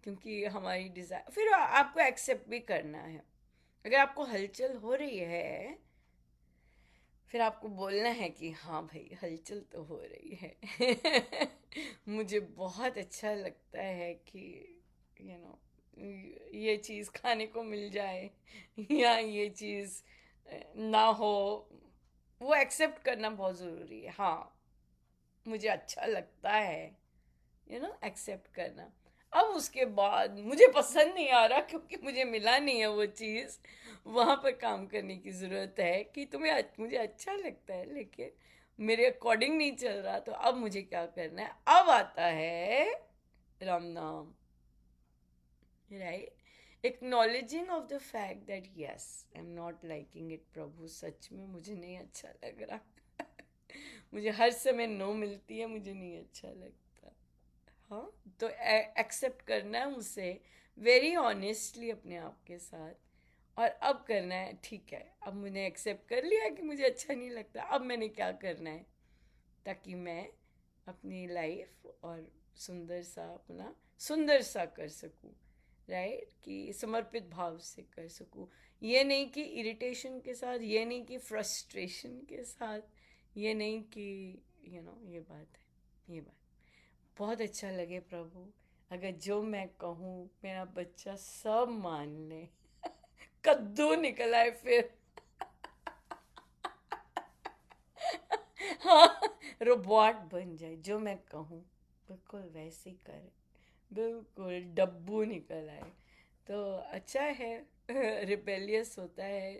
क्योंकि हमारी डिज़ायर। फिर आपको एक्सेप्ट भी करना है, अगर आपको हलचल हो रही है फिर आपको बोलना है कि हाँ भाई हलचल तो हो रही है मुझे बहुत अच्छा लगता है कि ये चीज़ खाने को मिल जाए या ये चीज़ ना हो, वो एक्सेप्ट करना बहुत ज़रूरी है। हाँ मुझे अच्छा लगता है, एक्सेप्ट करना। अब उसके बाद मुझे पसंद नहीं आ रहा क्योंकि मुझे मिला नहीं है वो चीज़, वहाँ पर काम करने की ज़रूरत है कि मुझे अच्छा लगता है लेकिन मेरे अकॉर्डिंग नहीं चल रहा, तो अब मुझे क्या करना है। अब आता है राम नाम, right. Acknowledging of the fact that yes I am not liking it, प्रभु सच में मुझे नहीं अच्छा लग रहा मुझे हर समय नो मिलती है, मुझे नहीं अच्छा लगता। हाँ तो एक्सेप्ट करना है उसे वेरी ऑनेस्टली अपने आप के साथ, और अब करना है ठीक है, अब मैंने एक्सेप्ट कर लिया कि मुझे अच्छा नहीं लगता, अब मैंने क्या करना है ताकि मैं अपनी लाइफ और सुंदर सा कर सकूं, राइट। कि समर्पित भाव से कर सकूं, ये नहीं कि इरिटेशन के साथ, ये नहीं कि फ्रस्ट्रेशन के साथ, ये नहीं कि ये बात है, ये बात बहुत अच्छा लगे प्रभु अगर जो मैं कहूँ मेरा बच्चा सब मान ले कद्दू निकल आए फिर हाँ रोबोट बन जाए, जो मैं कहूँ बिल्कुल वैसे ही करे, बिल्कुल डब्बू निकल आए तो अच्छा है रिबेलियस होता है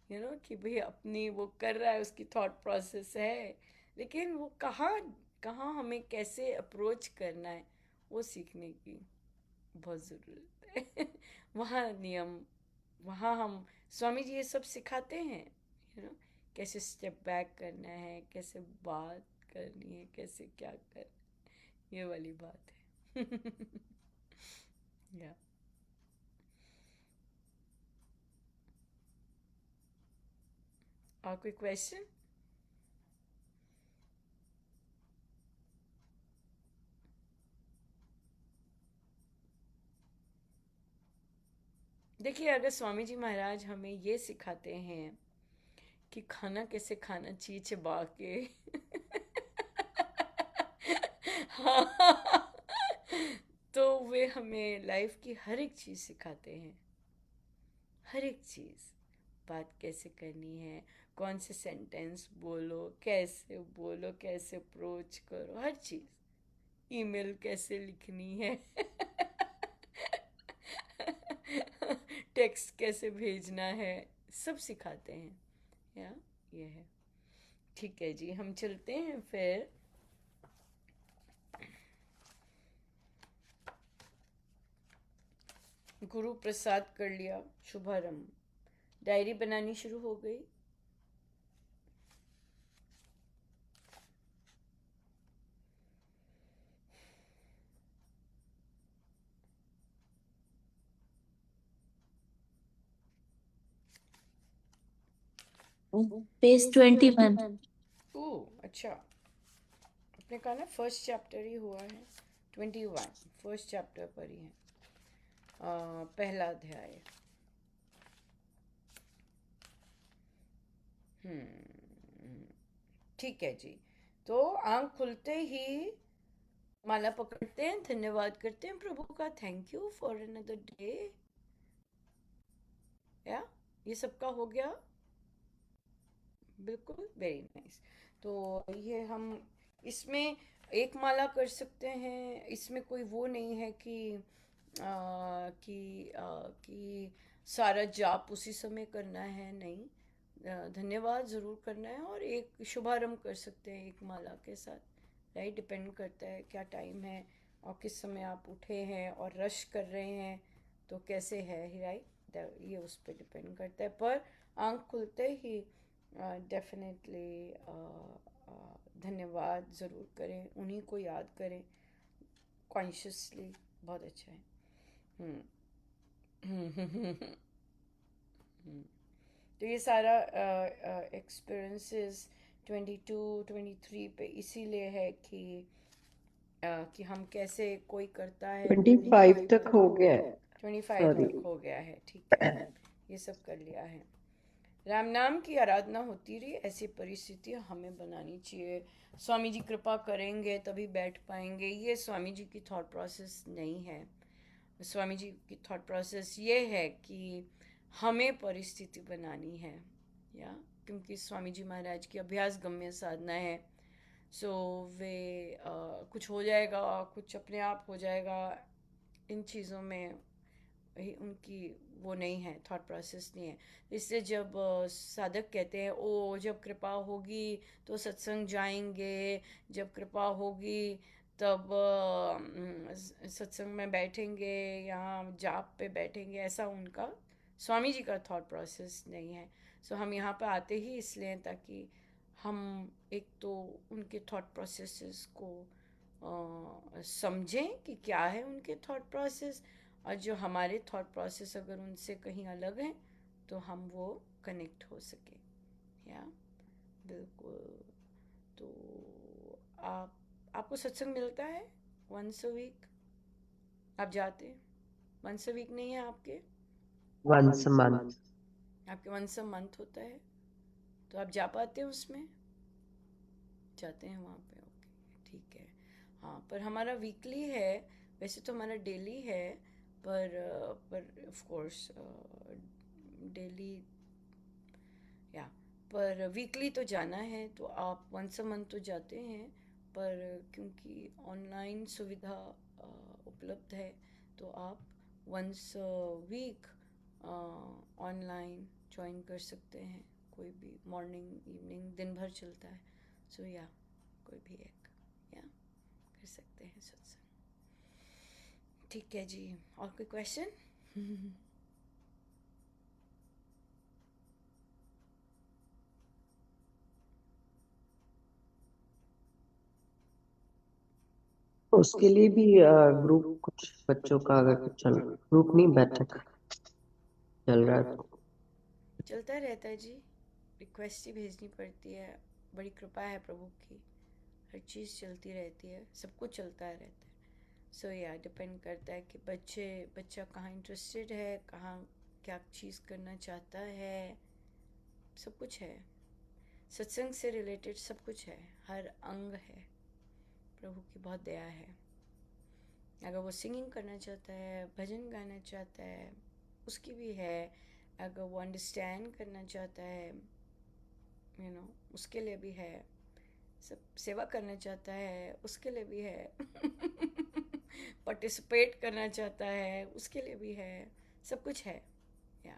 कि भाई अपनी वो कर रहा है, उसकी थॉट प्रोसेस है, लेकिन वो कहाँ कहाँ हमें कैसे अप्रोच करना है वो सीखने की बहुत ज़रूरत है वहाँ नियम, वहाँ हम स्वामी जी ये सब सिखाते हैं, कैसे स्टेप बैक करना है, कैसे बात करनी है, कैसे क्या करना, ये वाली बात है या और कोई क्वेश्चन? देखिए अगर स्वामी जी महाराज हमें ये सिखाते हैं कि खाना कैसे खाना चाहिए चबा के हाँ तो वे हमें लाइफ की हर एक चीज़ सिखाते हैं, हर एक चीज़ बात कैसे करनी है, कौन से सेंटेंस बोलो, कैसे अप्रोच करो, हर चीज़, ईमेल कैसे लिखनी है टेक्स्ट कैसे भेजना है, सब सिखाते हैं। या ये है। ठीक है जी, हम चलते हैं फिर। गुरु प्रसाद कर लिया, शुभारंभ। डायरी बनानी शुरू हो गई। पेज 21। ओह अच्छा, आपने कहा ना फर्स्ट चैप्टर ही हुआ है। 21 फर्स्ट चैप्टर पर ही है। पहला अध्याय। ठीक है जी। तो आंख खुलते ही माला पकड़ते हैं, धन्यवाद करते हैं प्रभु का, thank you for another day. या ये सबका हो गया, बिल्कुल, वेरी नाइस। तो ये हम इसमें एक माला कर सकते हैं, इसमें कोई वो नहीं है कि कि सारा जाप उसी समय करना है, नहीं। धन्यवाद ज़रूर करना है और एक शुभारंभ कर सकते हैं एक माला के साथ, राइट। डिपेंड करता है क्या टाइम है और किस समय आप उठे हैं और रश कर रहे हैं तो कैसे है, राइट। ये उस पर डिपेंड करता है, पर आंख खुलते ही डेफिनेटली धन्यवाद ज़रूर करें, उन्हीं को याद करें कॉन्शियसली, बहुत अच्छा है। तो ये सारा एक्सपीरियंसेस 22 23 पे इसीलिए है कि हम कैसे, कोई करता है 25 तक हो गया है। 25 सॉरी, तक हो गया है, ठीक है, ये सब कर लिया है। राम नाम की आराधना होती रही, ऐसी परिस्थिति हमें बनानी चाहिए। स्वामी जी कृपा करेंगे तभी बैठ पाएंगे, ये स्वामी जी की थॉट प्रोसेस नहीं है। स्वामी जी की थॉट प्रोसेस ये है कि हमें परिस्थिति बनानी है, या क्योंकि स्वामी जी महाराज की अभ्यास गम्य साधना है। सो वे कुछ हो जाएगा, कुछ अपने आप हो जाएगा, इन चीज़ों में उनकी वो नहीं है, थॉट प्रोसेस नहीं है। इसलिए जब साधक कहते हैं ओ जब कृपा होगी तो सत्संग जाएंगे, जब कृपा होगी तब सत्संग में बैठेंगे, यहाँ जाप पे बैठेंगे, ऐसा उनका स्वामी जी का थॉट प्रोसेस नहीं है। सो हम यहाँ पे आते ही इसलिए ताकि हम एक तो उनके थॉट प्रोसेसेस को समझें कि क्या है उनके थॉट प्रोसेस, और जो हमारे थॉट प्रोसेस अगर उनसे कहीं अलग हैं तो हम वो कनेक्ट हो सके। या बिल्कुल। तो आपको सत्संग मिलता है वंस अ वीक? आप जाते हैं? वंस अ वीक नहीं है आपके? Once a month. आपके वंस अ मंथ होता है, तो आप जा पाते हैं उसमें? जाते हैं वहाँ पे, ओके, ठीक है। हाँ, पर हमारा वीकली है, वैसे तो हमारा डेली है, पर ऑफ कोर्स डेली, या पर वीकली तो जाना है, तो आप वंस अ मंथ तो जाते हैं, पर क्योंकि ऑनलाइन सुविधा उपलब्ध है तो आप वंस वीक ऑनलाइन ज्वाइन कर सकते हैं, कोई भी मॉर्निंग इवनिंग दिन भर चलता है। सो या कोई भी एक या कर सकते हैं सत्संग। ठीक है जी, और कोई क्वेश्चन? उसके लिए भी ग्रुप, कुछ बच्चों का अगर कुछ चल, ग्रुप नहीं बैठक चल रहा है तो चलता रहता है जी, रिक्वेस्ट ही भेजनी पड़ती है, बड़ी कृपा है प्रभु की, हर चीज़ चलती रहती है, सब कुछ चलता रहता है। सो या डिपेंड करता है कि बच्चा कहाँ इंटरेस्टेड है, कहाँ क्या चीज़ करना चाहता है, सब कुछ है। सत्संग से रिलेटेड सब कुछ है, हर अंग है, प्रभु की बहुत दया है। अगर वो सिंगिंग करना चाहता है, भजन गाना चाहता है, उसकी भी है, अगर वो अंडरस्टैंड करना चाहता है, उसके लिए भी है। सब सेवा करना चाहता है, उसके लिए भी है। पार्टिसिपेट करना चाहता है, उसके लिए भी है। सब कुछ है। या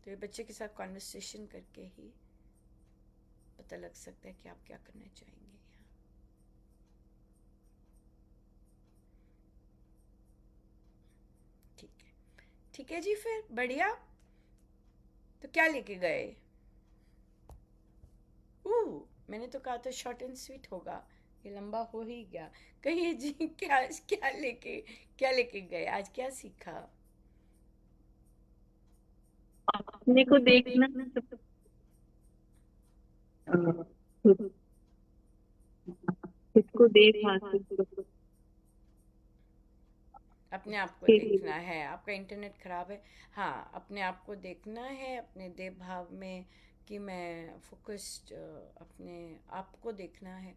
तो ये बच्चे के साथ कॉन्वर्सेशन करके ही पता लग सकता है कि आप क्या करना चाहेंगे। ठीक है, ठीक है जी, फिर बढ़िया। तो क्या लेके गए? मैंने तो कहा था शॉर्ट एंड स्वीट होगा, ये लंबा हो ही गया। कहिए जी, क्या क्या लेके गए? आज क्या सीखा? अपने को देखना, खुद खुद को देख हासिल करो। अपने आप को के देखना लिए है। आपका इंटरनेट खराब है। हाँ, अपने आप को देखना है, अपने देह भाव में कि मैं फोकस्ड, अपने आप को देखना है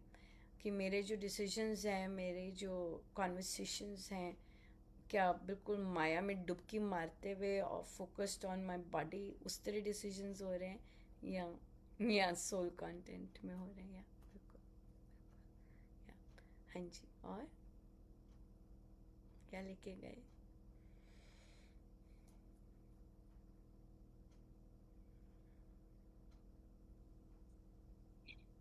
कि मेरे जो डिसीजंस हैं, मेरे जो कॉन्वर्सेशंस हैं, क्या बिल्कुल माया में डुबकी मारते हुए और फोकस्ड ऑन माय बॉडी उस तरह डिसीजंस हो रहे हैं, या सोल कंटेंट में हो रहे हैं, या बिल्कुल। या हाँ जी, और क्या लेके गए?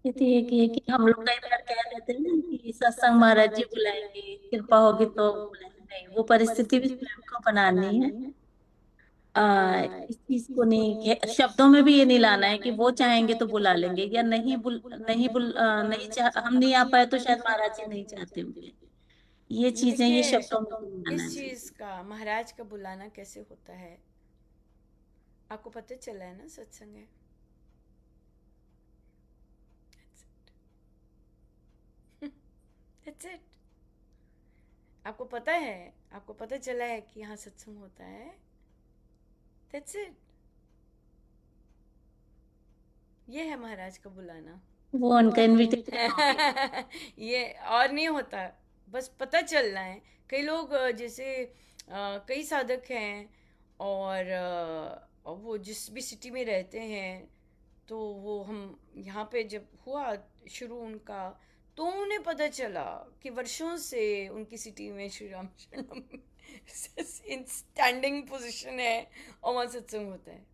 ये तो ये कि हम लोग कई बार कह देते हैं ना कि सत्संग महाराज जी बुलाएंगे, कृपा होगी तो बुलाएंगे। नहीं, वो परिस्थिति भी स्वयं को बनानी है। इस चीज को नहीं शब्दों में भी ये नहीं लाना है कि वो चाहेंगे तो बुला लेंगे, या नहीं हम नहीं आ पाए तो शायद महाराज जी नहीं चाहते होंगे। ये चीजें ये देखिए, शब्दों में नहीं लाना इस है। चीज का महाराज का बुलाना कैसे होता है, आपको पता चला है ना, सत्संग है। That's it. आपको पता है, आपको पता चला है कि यहाँ सत्संग होता है। That's it. ये है महाराज का बुलाना। वो उनका इनविटेशन हो गया। ये और नहीं होता, बस पता चलना है। कई लोग जैसे कई साधक हैं, और वो जिस भी सिटी में रहते हैं, तो वो हम यहाँ पे जब हुआ शुरू उनका, तो उन्हें पता चला कि वर्षों से उनकी सिटी में श्री राम शरणम इन स्टैंडिंग पोजीशन है और वहाँ सत्संग होता है।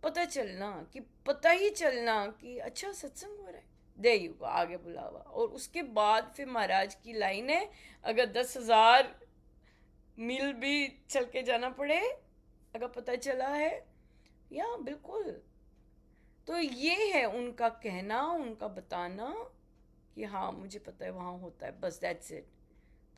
पता ही चलना कि अच्छा सत्संग हो रहा है, दे यू को आगे बुलावा। और उसके बाद फिर महाराज की लाइन है, अगर 10,000 मील भी चल के जाना पड़े, अगर पता चला है, या बिल्कुल। तो ये है उनका कहना, उनका बताना कि हाँ मुझे पता है वहाँ होता है, बस दैट्स इट।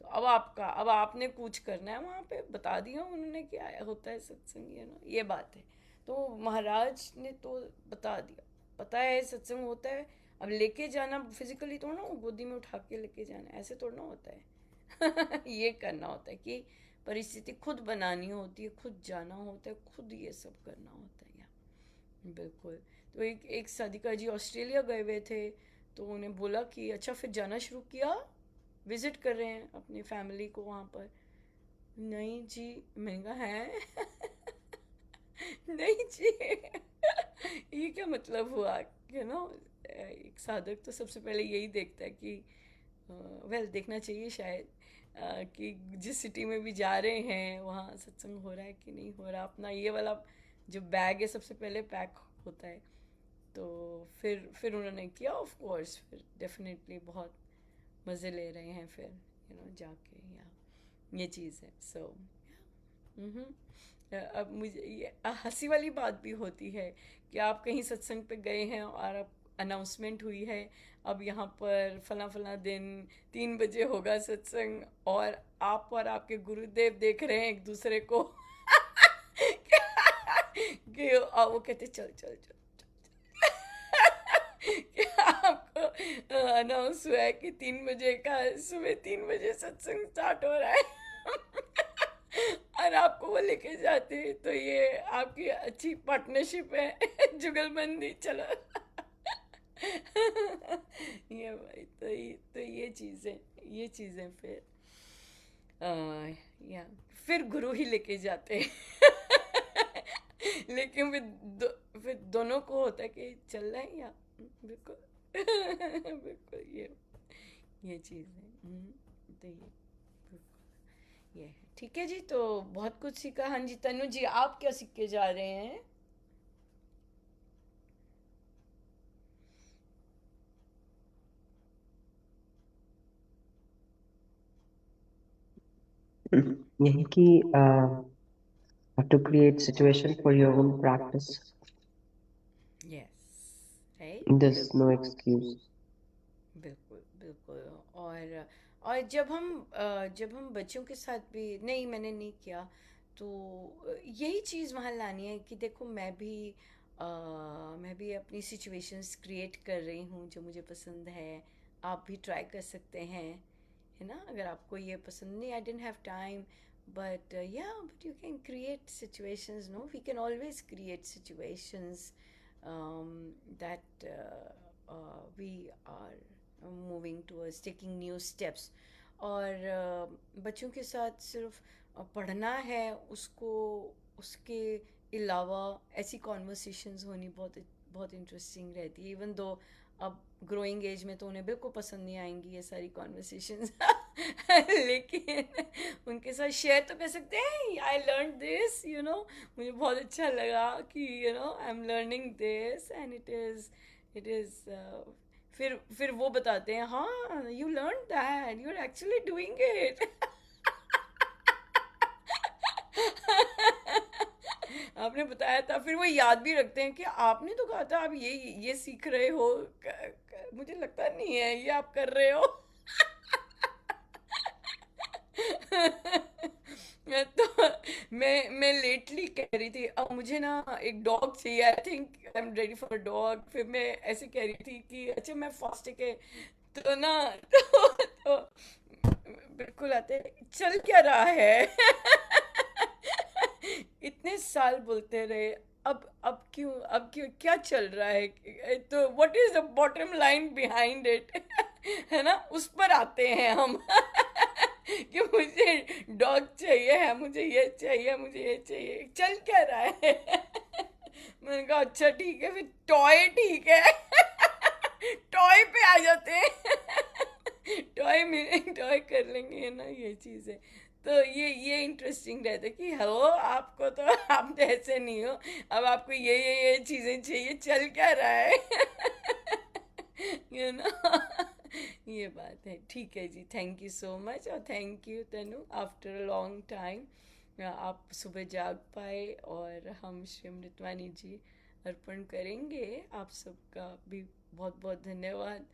तो अब आपने कुछ करना है, वहाँ पे बता दिया उन्होंने क्या होता है सत्संग, ये बात है। तो महाराज ने तो बता दिया, पता है सत्संग होता है। अब लेके जाना फिजिकली थोड़ा ना, गोदी में उठा के लेके जाना ऐसे थोड़ा ना होता है। ये करना होता है कि परिस्थिति खुद बनानी होती है, खुद जाना होता है, खुद ये सब करना होता है। बिल्कुल। तो एक साधिका जी ऑस्ट्रेलिया गए हुए थे, तो उन्हें बोला कि अच्छा फिर जाना शुरू किया, विजिट कर रहे हैं अपनी फैमिली को वहाँ पर। नहीं जी, मैंने कहा है। नहीं जी। ये क्या मतलब हुआ, एक साधक तो सबसे पहले यही देखता है कि वेल देखना चाहिए शायद, कि जिस सिटी में भी जा रहे हैं वहाँ सत्संग हो रहा है कि नहीं हो रहा। अपना ये वाला जो बैग है सबसे पहले पैक होता है। तो फिर उन्होंने किया, ऑफ कोर्स फिर डेफिनेटली बहुत मज़े ले रहे हैं फिर जाके, या ये चीज़ है। सो अब मुझे ये हंसी वाली बात भी होती है कि आप कहीं सत्संग पे गए हैं और अब अनाउंसमेंट हुई है, अब यहाँ पर फला फला दिन 3 बजे होगा सत्संग, और आप और आपके गुरुदेव देख रहे हैं एक दूसरे को। कि वो कहते चल चल चल, क्या आपको अनाउंस हुआ है कि 3 बजे का, सुबह 3 बजे सत्संग स्टार्ट हो रहा है। और आपको वो लेके जाते हैं, तो ये आपकी अच्छी पार्टनरशिप है। जुगलबंदी, चलो। ये भाई, तो ये चीज़ है, ये चीज़ें फिर या फिर गुरु ही लेके जाते हैं। लेकिन फिर दोनों को होता है कि चल रहे हैं या बिल्कुल। बिल्कुल ये चीज़ है। तो ये बिल्कुल ये है। ठीक है जी, तो बहुत कुछ सीखा। हाँ जी तनु जी, आप क्या सीख के जा रहे हैं? यही कि to create situation for your own practice. Yes, right. There's no excuse. बिल्कुल बिल्कुल। और जब हम बच्चों के साथ भी, नहीं मैंने नहीं किया, तो यही चीज़ वहाँ लानी है कि देखो मैं भी अपनी सिचुएशंस क्रिएट कर रही हूँ जो मुझे पसंद है। आप भी ट्राई कर सकते हैं, है ना? अगर आपको ये पसंद नहीं, I don't have time, but but you can create situations, no, we can always create situations that we are moving towards taking new steps. और बच्चों के साथ सिर्फ पढ़ना है, उसको उसके अलावा ऐसी कॉन्वर्सेशंस होनी बहुत बहुत इंटरेस्टिंग रहती है। इवन दो अब ग्रोइंग एज में तो उन्हें बिल्कुल पसंद नहीं आएंगी ये सारी कॉन्वर्सेशंस। लेकिन उनके साथ शेयर तो कर सकते हैं, आई लर्न दिस, मुझे बहुत अच्छा लगा कि I am learning this and it is फिर वो बताते हैं, हाँ you learn that, you are actually doing it. आपने बताया था, फिर वो याद भी रखते हैं कि आपने तो कहा था आप ये सीख रहे हो, मुझे लगता नहीं है ये आप कर रहे हो। तो मैं लेटली कह रही थी, अब मुझे ना एक डॉग चाहिए, I think I am ready for dog. फिर मैं ऐसे कह रही थी कि अच्छा मैं फास्ट है, तो ना तो बिल्कुल आते, चल क्या रहा है? इतने साल बोलते रहे, अब क्यों क्या चल रहा है? तो what is the bottom line behind it? है ना, उस पर आते हैं हम। कि मुझे डॉग चाहिए है, मुझे ये चाहिए, मुझे ये चाहिए, चल क्या रहा है? मैंने कहा अच्छा ठीक है, फिर टॉय ठीक है। टॉय पे आ जाते हैं। टॉय कर लेंगे, है ना, ये चीज़ है। तो ये इंटरेस्टिंग रहता है कि हेलो, आपको तो आप तो ऐसे नहीं हो, अब आपको ये चीज़ें चाहिए, चल क्या रहा है? You no. ये बात है। ठीक है जी, थैंक यू सो मच, और thank you Tanu, after a long time आप सुबह जाग पाए, और हम श्री अमृतवाणी जी अर्पण करेंगे। आप सबका भी बहुत बहुत धन्यवाद।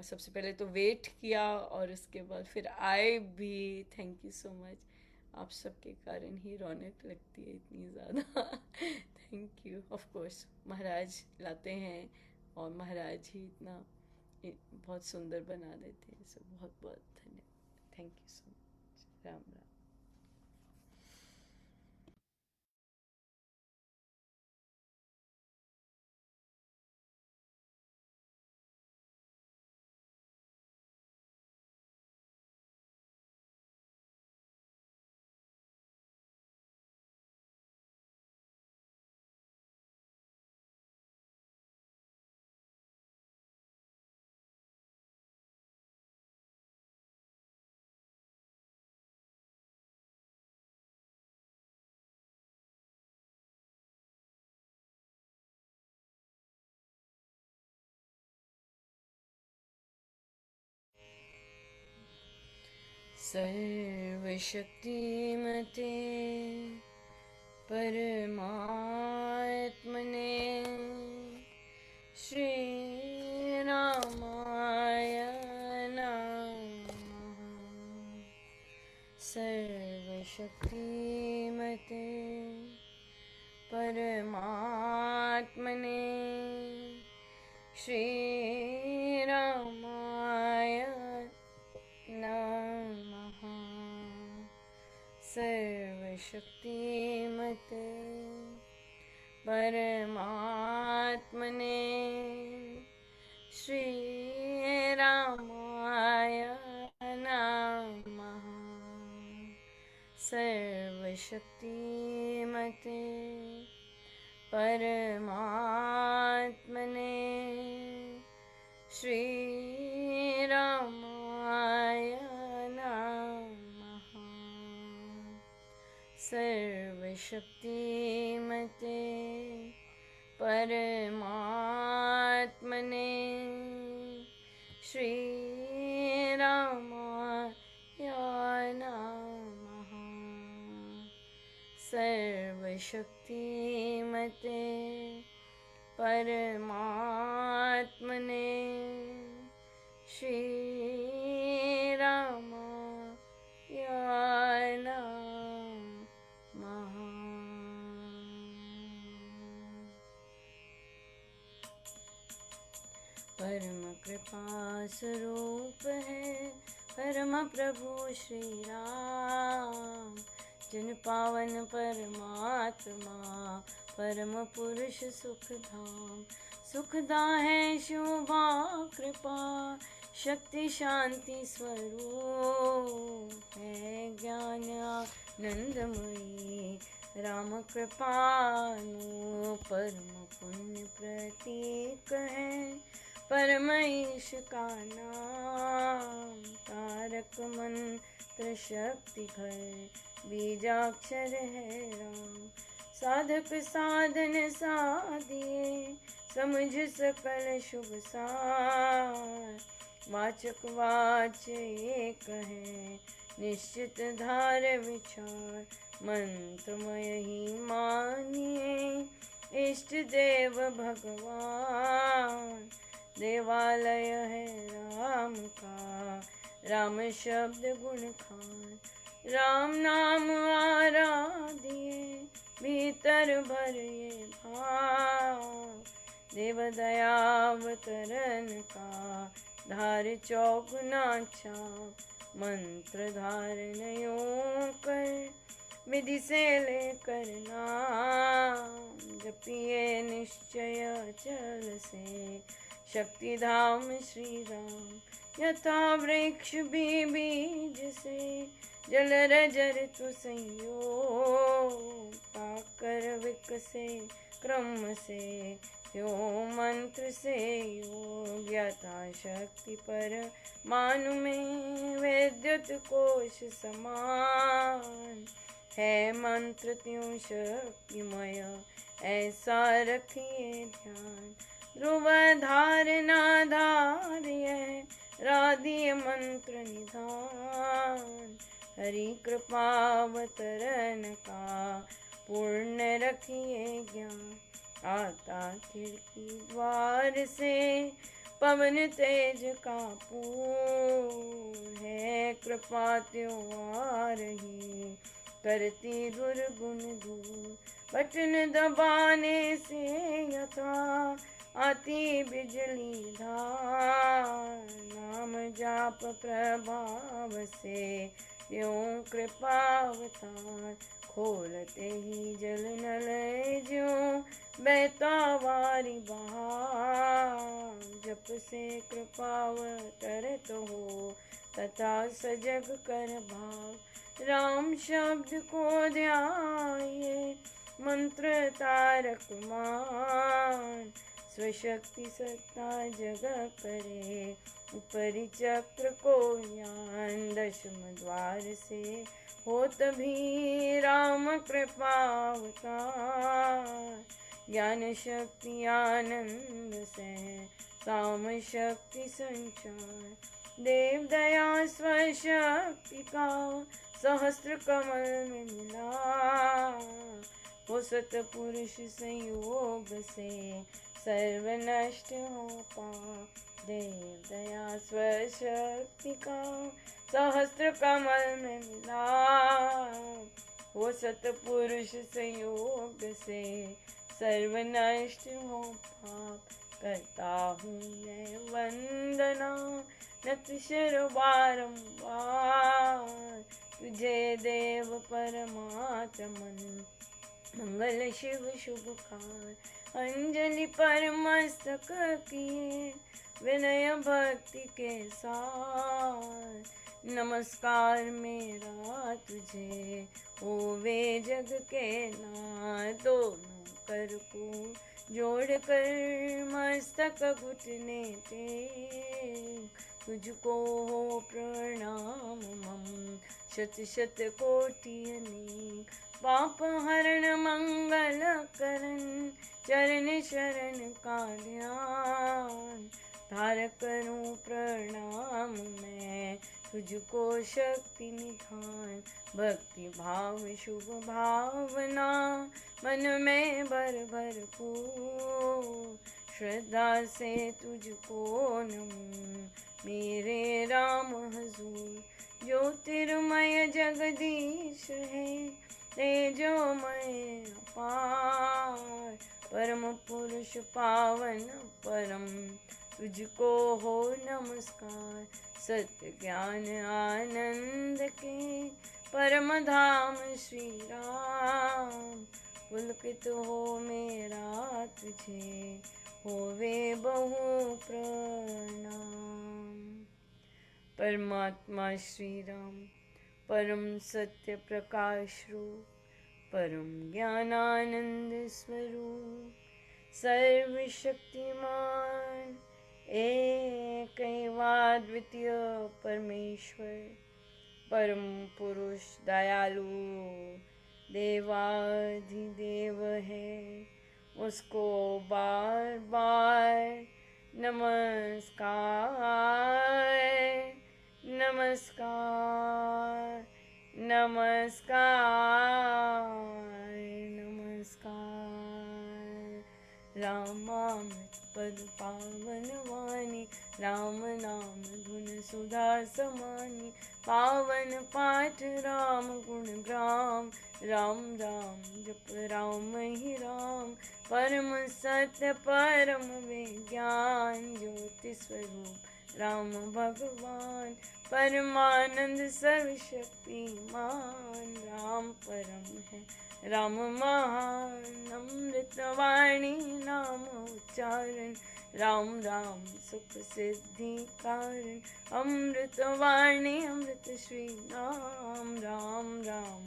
सबसे पहले तो वेट किया और उसके बाद फिर आए भी, थैंक यू सो मच। आप सबके कारण ही रौनक लगती है इतनी ज़्यादा। Thank you. ऑफ कोर्स महाराज लाते हैं, और महाराज ही इतना बहुत सुंदर बना देते हैं। सो बहुत बहुत धन्यवाद, thank you so much. Ram Ram. सर्वशक्तिमते परमात्मने श्रीरामाय नमः। सर्वशक्तिमते परमात्मने श्रीरामाय नमः। सर्वशक्तिमते परमात्मने श्रीरामाय सर्वशक्तिमते परमात्मने श्रीरामाय नमः। सर्वशक्तिमते परमात्मने श्रीरामाय नमः। सर्वशक्तिमते परमात्मने श्रीरामाय नमः। परम कृपा स्वरूप है परम प्रभु श्री राम, जिन पावन परमात्मा परम पुरुष सुखधाम। सुखदा है शोभा कृपा शक्ति शांति स्वरूप है ज्ञान आनंदमयी राम कृपानु परम पुण्य प्रतीक है। परम ईश का नाम तारक मंत्र शक्ति घर बीजाक्षर है राम। साधक साधन साधिए समझ सकल शुभ सार। वाचक वाच एक है निश्चित धार विचार। मंत्रमय ही मानिए इष्ट देव भगवान। देवालय है राम का राम शब्द गुण खान। राम नाम आराधिए भीतर भर ये भाव। देव दयावतरण का धार चौगुना छाप। मंत्र धारण यूं कर विधि से लेकर नाम। जपिए निश्चय चल से शक्ति धाम श्री राम। यथा वृक्ष भी बीज से जल रजर तु संयोग। पाकर विकसे क्रम से यो मंत्र से योग। यथा शक्ति पर मानु में विद्युत कोश समान। है मंत्र त्यों शक्तिमय ऐसा रखिए ध्यान। ध्रुव धारणा धार्य राधीय मंत्र निधान। हरि कृपावतरण का पूर्ण रखिए ज्ञान। आता खिड़की द्वार से पवन तेज का पूर है। कृपा त्यों आ रही करती दुर्गुण दूर। बटन दबाने से यथा आती बिजली धार। नाम जाप प्रभाव से त्यों कृपावतार। खोलते ही जल नल ज्यों बहता वारी बहार। जप से कृपावतरत हो तथा सजग कर भाव। राम शब्द को ध्याये मंत्र तारक मान। स्वशक्ति सत्ता जग करे ऊपरी चक्र को ज्ञान। दशम द्वार से हो तभी राम कृपावतार। ज्ञान शक्ति आनंद से साम शक्ति संचार। देव दया स्वशक्ति का सहस्त्र कमल में मिला। हो सतपुरुष संयोग से सर्व नष्ट हो पाप। देव दया स्वशक्ति का सहस्त्र कमल में मिला। हो सतपुरुष संयोग से सर्व नष्ट हो पाप। करता हूँ मैं वंदना नत शिर बारंबार। तुझे देव परमात्मन मंगल शिव शुभकार। अंजलि पर मस्तक किए विनय भक्ति के साथ। नमस्कार मेरा तुझे, होवे जग के नाथ। दोनों कर को जोड़ कर मस्तक घुटने टेक, तुझको हो प्रणाम मम शत शत कोटि अनेक। पाप हरण मंगल करण, चरण शरण का ध्यान। धार करूं प्रणाम मैं तुझको शक्ति निधान। भक्ति भाव शुभ भावना मन में भर भर को, श्रद्धा से तुझको नमूं मेरे राम हजूर। ज्योतिर्मय जगदीश है, तेजोमय अपार। परम पुरुष पावन परम, तुझको हो नमस्कार। सत्य ज्ञान आनंद के परम धाम श्री राम। पुलकित हो मेरा तुझे, होवे बहु प्रणाम। परमात्मा श्री राम परम सत्य प्रकाश रूप, परम ज्ञानानंद स्वरूप, सर्वशक्तिमान एकैवाद्वितीय परमेश्वर, परम पुरुष दयालु देवाधिदेव है। उसको बार बार नमस्कार, नमस्कार, नमस्कार, नमस्कार। रामामृत पद पावन वाणी, राम नाम धुन सुधा समानी। पावन पाठ राम गुण ग्राम, राम राम जप राम ही राम। परम सत्य परम विज्ञान, ज्योति स्वरूप राम भगवान। परमानंद सर्वशक्तिमान, राम परम है राम महान। अमृतवाणी नाम उच्चारण, राम राम सुख सिद्धि कारण। अमृतवाणी अमृत श्री नाम, राम राम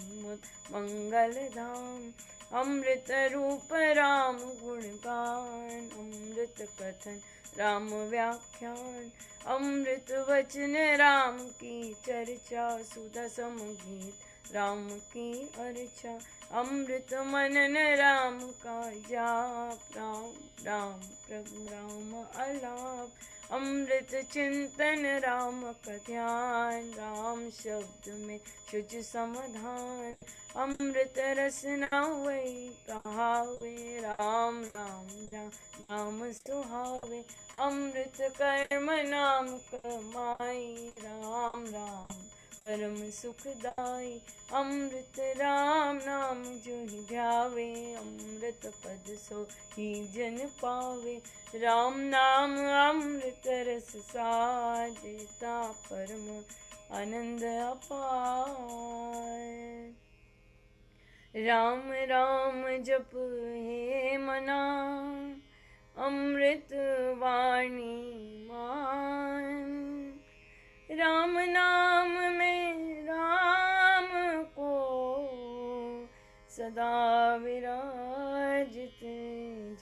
मंगल धाम। अमृत रूप राम गुणगान, अमृत कथन राम व्याख्यान। अमृत वचन राम की चर्चा, सुधा सम गीत राम की अर्चा। अमृत मनन राम का जाप, राम राम प्रभु राम अलाप। अमृत चिंतन राम का ध्यान, राम शब्द में शुच समाधान। अमृत रसना वही कहावे, राम राम राम नाम सुहावे। अमृत कर्म नाम कमाई, राम राम परम सुखदाई। अमृत राम नाम जो ही ध्यावे, अमृत पद सो ही जन पावे। राम नाम अमृत रस सार, देता परम आनंद अपार। राम राम जप हे मना, अमृत वाणी मान। राम नाम में राम को सदा विराजित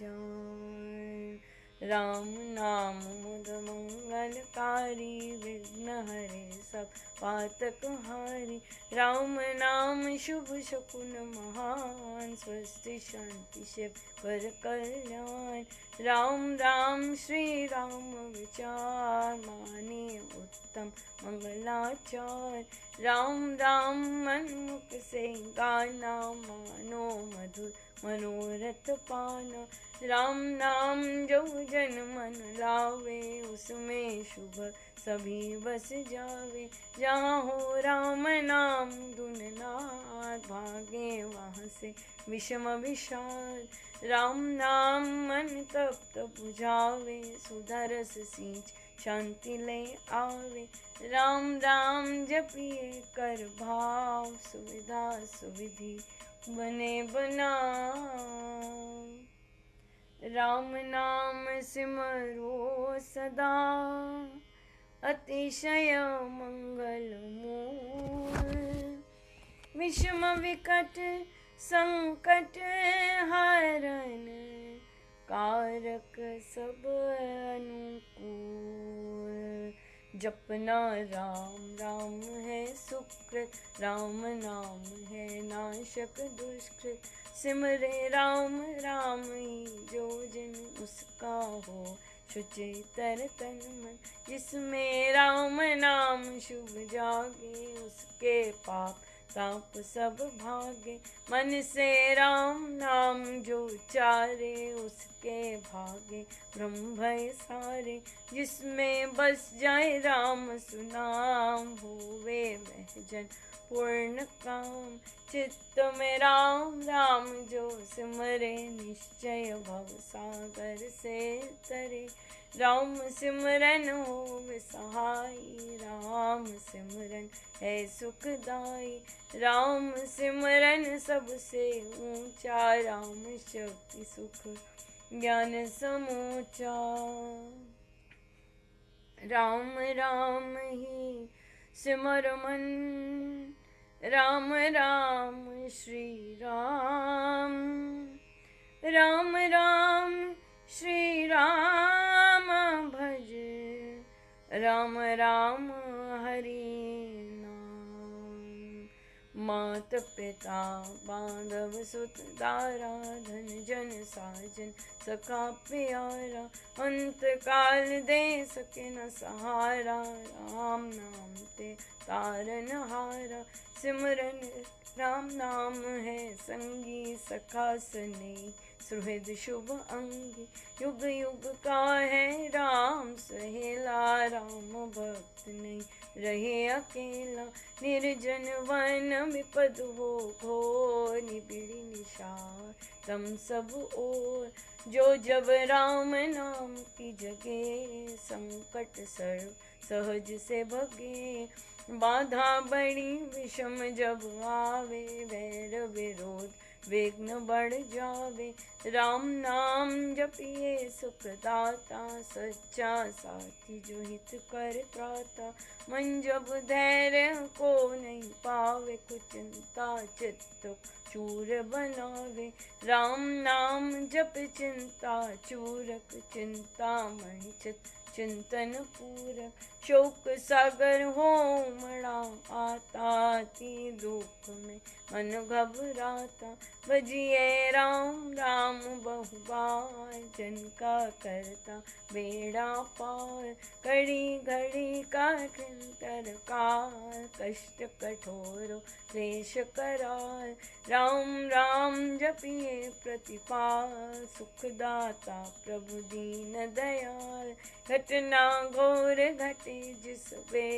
जान। राम नाम मुद मंगलकारी, विघ्न हरे सब पातक हारी। राम नाम शुभ शकुन महान, स्वस्ति शांति शिव पर कल्याण। राम राम श्री राम विचार, मानिए उत्तम मंगलाचार। राम राम मनमुख से गाना, मानो मधुर मनोरथ पाना। राम नाम जो जन मन लावे, उसमें शुभ सभी बस जावे। जहाँ हो राम नाम धुन नाद, भागे वहाँ से विषम विषाद। राम नाम मन तप्त बुझावे, सुधा रस सींच शांति ले आवे। राम राम जपिए कर भाव, सुविधा सुविधि बने बनाओ। राम नाम सिमरो सदा, अतिशय मंगल मूल। विषम विकट संकट हरण कारक सब अनुकूल। जपना राम राम है सुकृत, राम नाम है नाशक दुष्कृत। सिमरे राम राम ही जो जन उसका हो शुचितर तन मन। जिसमें राम नाम शुभ जागे उसके पाप ताप सब भागे। मन से राम नाम जो उचारे उसके भागे ब्रह्म भय सारे। जिसमें बस जाए राम सुनाम होवे वह जन पूर्ण काम। चित्त में राम राम जो सिमरे निश्चय भव सागर से तरे। राम सिमरन होवे सहाई, राम सिमरन है सुखदाई। राम सिमरन सबसे ऊंचा, राम शक्ति सुख ज्ञान समूचा। राम राम ही सिमर मन, राम राम श्री राम। राम राम श्री राम भज, राम राम हरि नाम। मात पिता बांधव सुत दारा, धन जन साजन सखा प्यारा। अंत काल दे सके न सहारा, राम नाम ते तारन हारा। सिमरन राम नाम है संगी, सखा सने सुहृद शुभ अंगी। युग युग का है राम सहेला, राम भक्त नहीं रहे अकेला। निर्जन वन विपद हो घोर, निबिड़ी निशार तम सब ओर। जो जब राम नाम की जगे, संकट सर्व सहज से भगे। बाधा बड़ी विषम जब आवे, वैर विरोध विघ्न बढ़ जावे। राम नाम जपिए सुखदाता, सच्चा साथी जो हित कर त्राता। मन जब धैर्य को नहीं पावे, कुछ चिंता चित्त चूर बनावे। राम नाम जप चिंता चूरक, चिंता मणि चित चिंतन पूरक। शोक सागर हो मड़ा आता, ती दुख में मन घबराता। भजिए राम राम बहुबार, जन का करता बेड़ा पार। घड़ी घड़ी का किंकर काल, कष्ट कठोर क्लेश कराल। राम राम जपिए प्रतिपाल, सुखदाता प्रभु दीन दयाल। घटना घोर घटे जिस वे,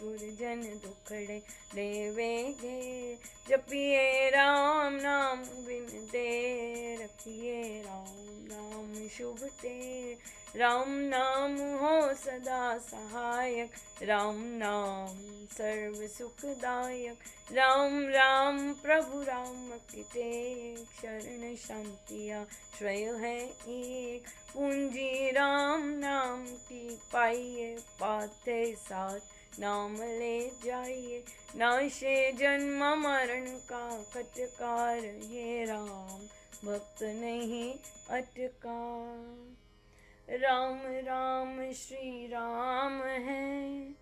दुर्जन दुखड़े लेवे घे। जपिए राम नाम बिन दे, रखिए राम नाम शुभ ते। राम नाम हो सदा सहायक, राम नाम सर्व सुखदायक। राम राम प्रभु राम की टेक, शरण शांति आश्रय है एक। पूंजी राम नाम की पाइए, पाते साथ नाम ले जाइए। नाशे जन्म मरण का कटकार, ये राम भक्त नहीं अटका। राम राम श्री राम है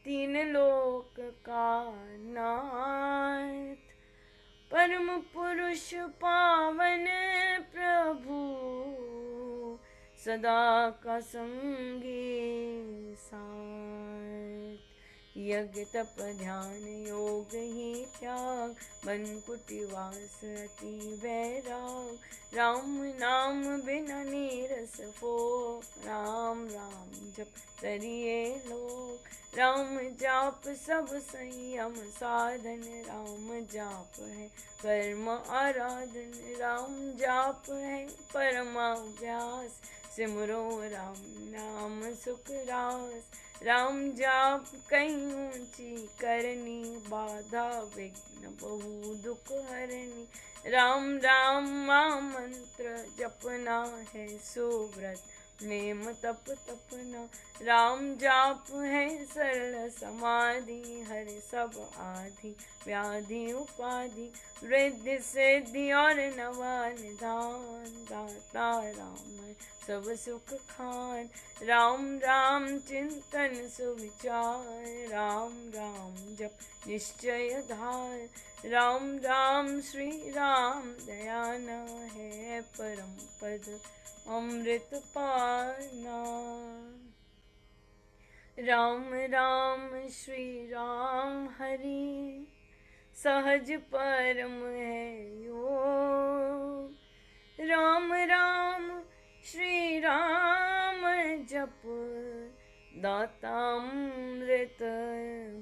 तीन लोक का नाथ। परम पुरुष पावन प्रभु, सदा का संगी साथ। यज्ञ तप ध्यान योग ही त्याग, बन कुटिवास अति वैराग। राम नाम बिना नीरस फो, राम राम जप करिए लोग। राम जाप सब संयम साधन, राम जाप है कर्म आराधन। राम जाप है परमाभ्यास, सिमरो राम नाम सुख रास। राम जाप कहीं ऊंची करनी, बाधा विघ्न बहु दुख हरनी। राम राम मां मंत्र जपना है सुव्रत नेम तप तपना, राम जाप है सरल समाधि, हरे सब आधि व्याधि उपाधि, वृद्धि सिद्धि और नवा निधान, दाता राम है सब सुख खान, राम राम चिंतन सुविचार, राम राम जप निश्चय धार, राम राम श्री राम दयाना है परम पद अमृत पाना, राम राम श्री राम हरि सहज परम है योग, राम राम श्री राम जप दातामृत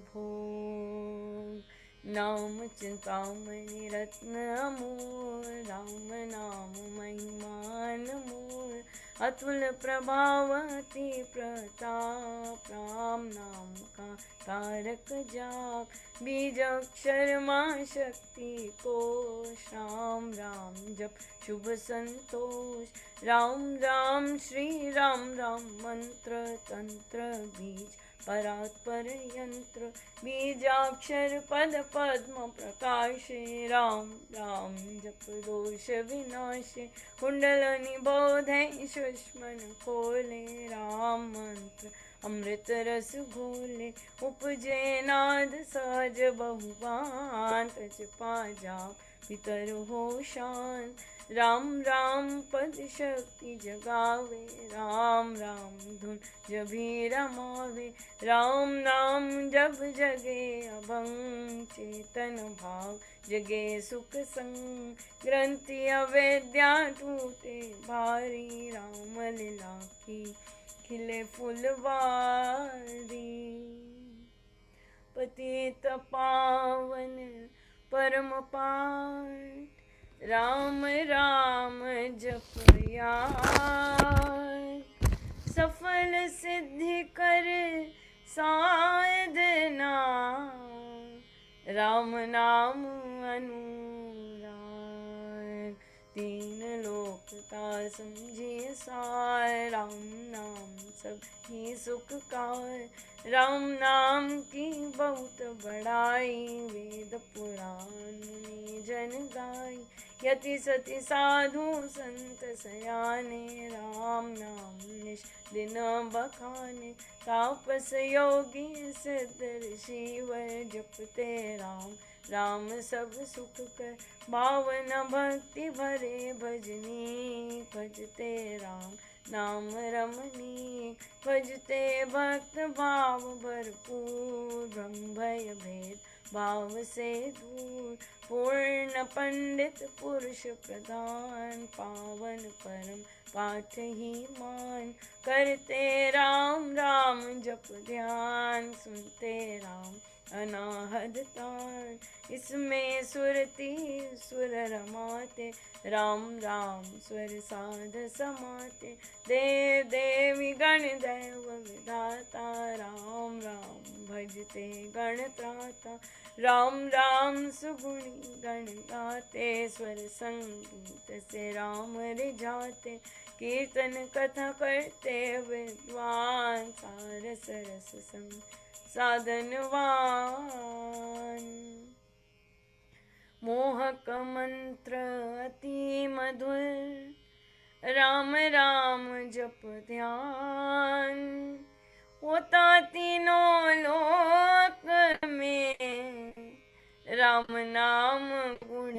भोग, नाम चिंतामणि रत्न अमोल, राम नाम महिमान मोल, अतुल प्रभाव अति प्रताप, राम नाम का तारक जाप, बीज अक्षर माँ शक्ति कोश, राम राम जप शुभ संतोष, राम राम श्री राम राम मंत्र तंत्र बीज परात्पर यंत्र, बीजाक्षर पद पद्म प्रकाशे, राम राम जप दोष विनाशे, कुंडल निबोधे सुष्मन खोले, राम मंत्र अमृत रस घोले, उपजे नाद सहज बहुबांत, जपा जाप भीतर हो शांत, राम राम पद शक्ति जगावे, राम राम धुन जभी रमावे, राम नाम जब जगे अभंग, चेतन भाव जगे सुख संग, ग्रंथि अवेद्या टूटे भारी, राम लीला की खिले फुलवारी, पतित पावन परम पावन, राम राम जपया, सफल सिद्धि कर साधना, राम नाम अनुराग, तीन लोक का समझे सार, राम नाम सब ही सुखकार, राम नाम की बहुत बड़ाई, वेद पुराण में जन गाई, यति सति साधु संत सयाने, राम नाम निश दिन बखाने, तापस योगी सिद्ध ऋषि वर, जपते राम राम सब सुख कर, भावन भक्ति भरे भजनी, भजते राम नाम रमणी, भजते भक्त भाव भरपूर, ब्रह्म भय भेद भाव से दूर, पूर्ण पंडित पुरुष प्रधान, पावन परम पाठ ही मान, करते राम राम जप ध्यान, सुनते राम अनाहद तान, इसमें सुरति सुर रमाते, राम राम स्वर साध समाते, देव देवी गण दैव विधाता, राम राम भजते गण त्राता, राम राम सुगुणी गण गाते, स्वर संगीत से राम रिझाते, कीर्तन कथा करते विद्वान, सार सरस संग साधनवान, मोहक मंत्र अति मधुर, राम राम जप ध्यान, होता तीनों लोक में, राम नाम गुण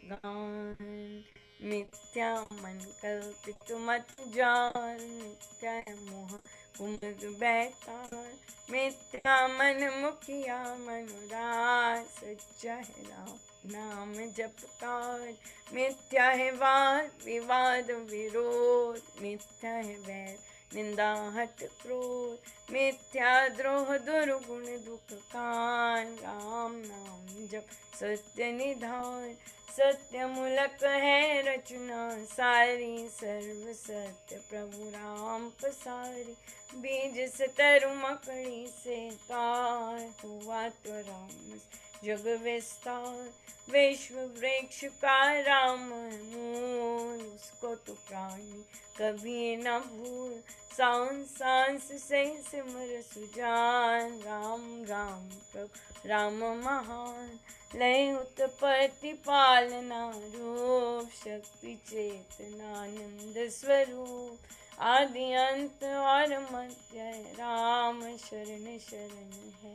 गान, मिथ्या मन कल्पित मत जान, मिथ्या मोह कुमद बैतार, मिथ्या मन मुखिया मनुराज, सच्चा है राम नाम जपकार, मिथ्या है वाद विवाद विरोध, मिथ्या है वैर निंदा हट क्रोध, मिथ्या द्रोह दुर्गुण दुख कान, राम नाम जप सत्य निधान, सत्य मूलक है रचना सारी, सर्व सत्य प्रभु राम पसारी, बीज से तरु मकड़ी से तार, हुआ तो राम जग विस्तार विश्व वृक्ष का राम मूल, उसको तो प्राणी कभी न भूल, सांस सांस से सिमर सुजान, राम राम प्रभु राम महान, लय उत्पत्ति पालना रूप, शक्ति चेतनानंद स्वरूप, आदि अंत और मध्य राम, शरण शरण है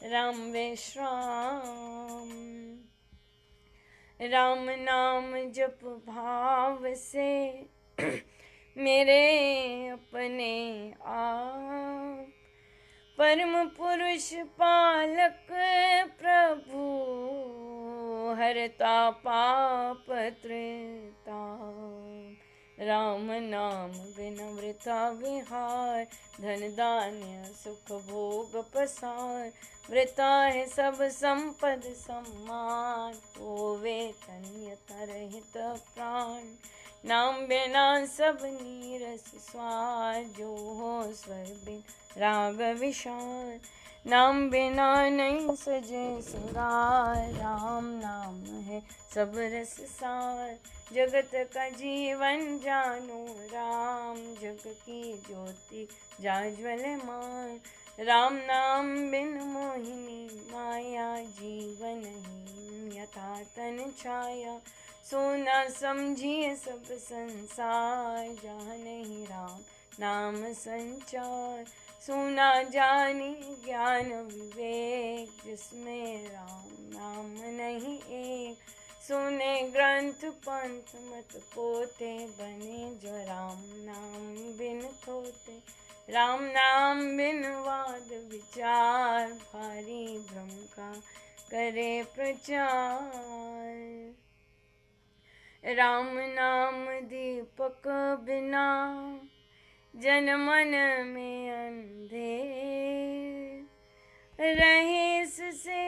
राम विश्राम। राम नाम जप भाव से मेरे अपने आप, परम पुरुष पालक प्रभु, हरता पाप त्रिताप, राम नाम बिन वृथा विहार, धन धान्य सुख भोग पसार, वृथा है सब संपद सम्मान, होवे तन्यता रहित प्राण, नाम बिना सब नीरस स्वाद, जो हो स्वर बिन राग विशाल, नाम बिना नहीं सजे सिंगार, राम नाम है सब रस सार, जगत का जीवन जानो राम, जग की ज्योति जाज्वलमान, राम नाम बिन मोहिनी माया, जीवनहीन यथा तन छाया, सोना समझिए सब संसार, जहाँ नहीं राम नाम संचार, सुना जानी ज्ञान विवेक, जिसमें राम नाम नहीं एक, सुने ग्रंथ पंथ मत पोते, बने जो राम नाम बिन खोते, राम नाम बिन वाद विचार, भारी भ्रम का करे प्रचार, राम नाम दीपक बिना जन मन में अंधेर, रहे से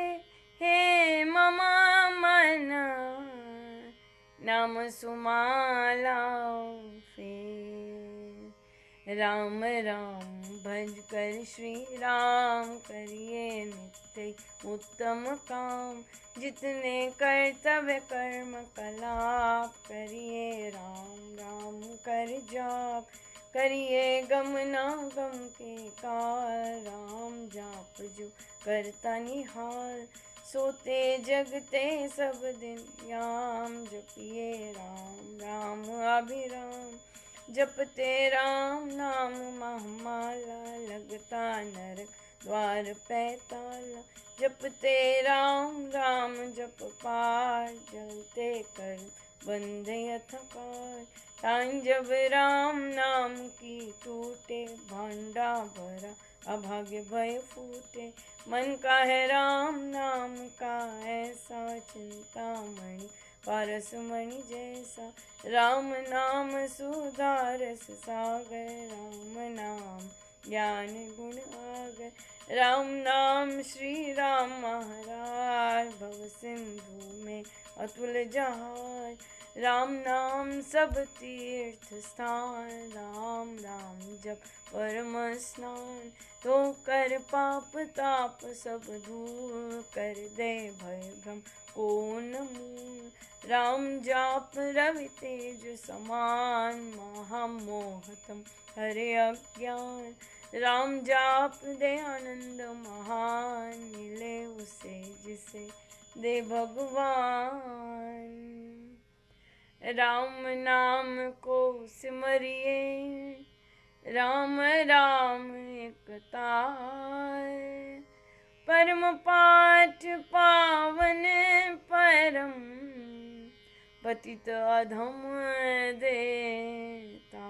हे ममा मन, नाम सुमाला फेर, राम राम भज कर श्री राम, करिए नित्य उत्तम काम, जितने कर्तव्य कर्म कलाप, करिए राम राम कर जाप, करिए गम ना गम के काल, राम जाप जो करता निहाल, सोते जगते सब दिन याम, जपिए राम राम अभिराम, जपते राम नाम महामाला, लगता नरक द्वार पैताला, जपते राम राम जप पार, जलते कर बंदे अथकार, तान जब राम नाम की टूटे, भांडा भरा अभाग्य भय फूटे, मन का है राम नाम का ऐसा, चिंतामणि पारस मणि जैसा, राम नाम सुधारस सागर, राम नाम ज्ञान गुण आगर, राम नाम श्री राम महाराज, भव सिंधु में अतुल जहाज, राम नाम सब तीर्थ स्थान, राम राम जप परम स्नान, तो कर पाप ताप सब दूर, कर दे भय भ्रम को न मूल, राम जाप रवि तेज समान, महामोहतम हरे अज्ञान, राम जाप दे आनंद महान, मिले उसे जिसे दे भगवान, राम नाम को सिमरिए, राम राम एक तार, परम पाठ पावन परम, पतित अधम देता,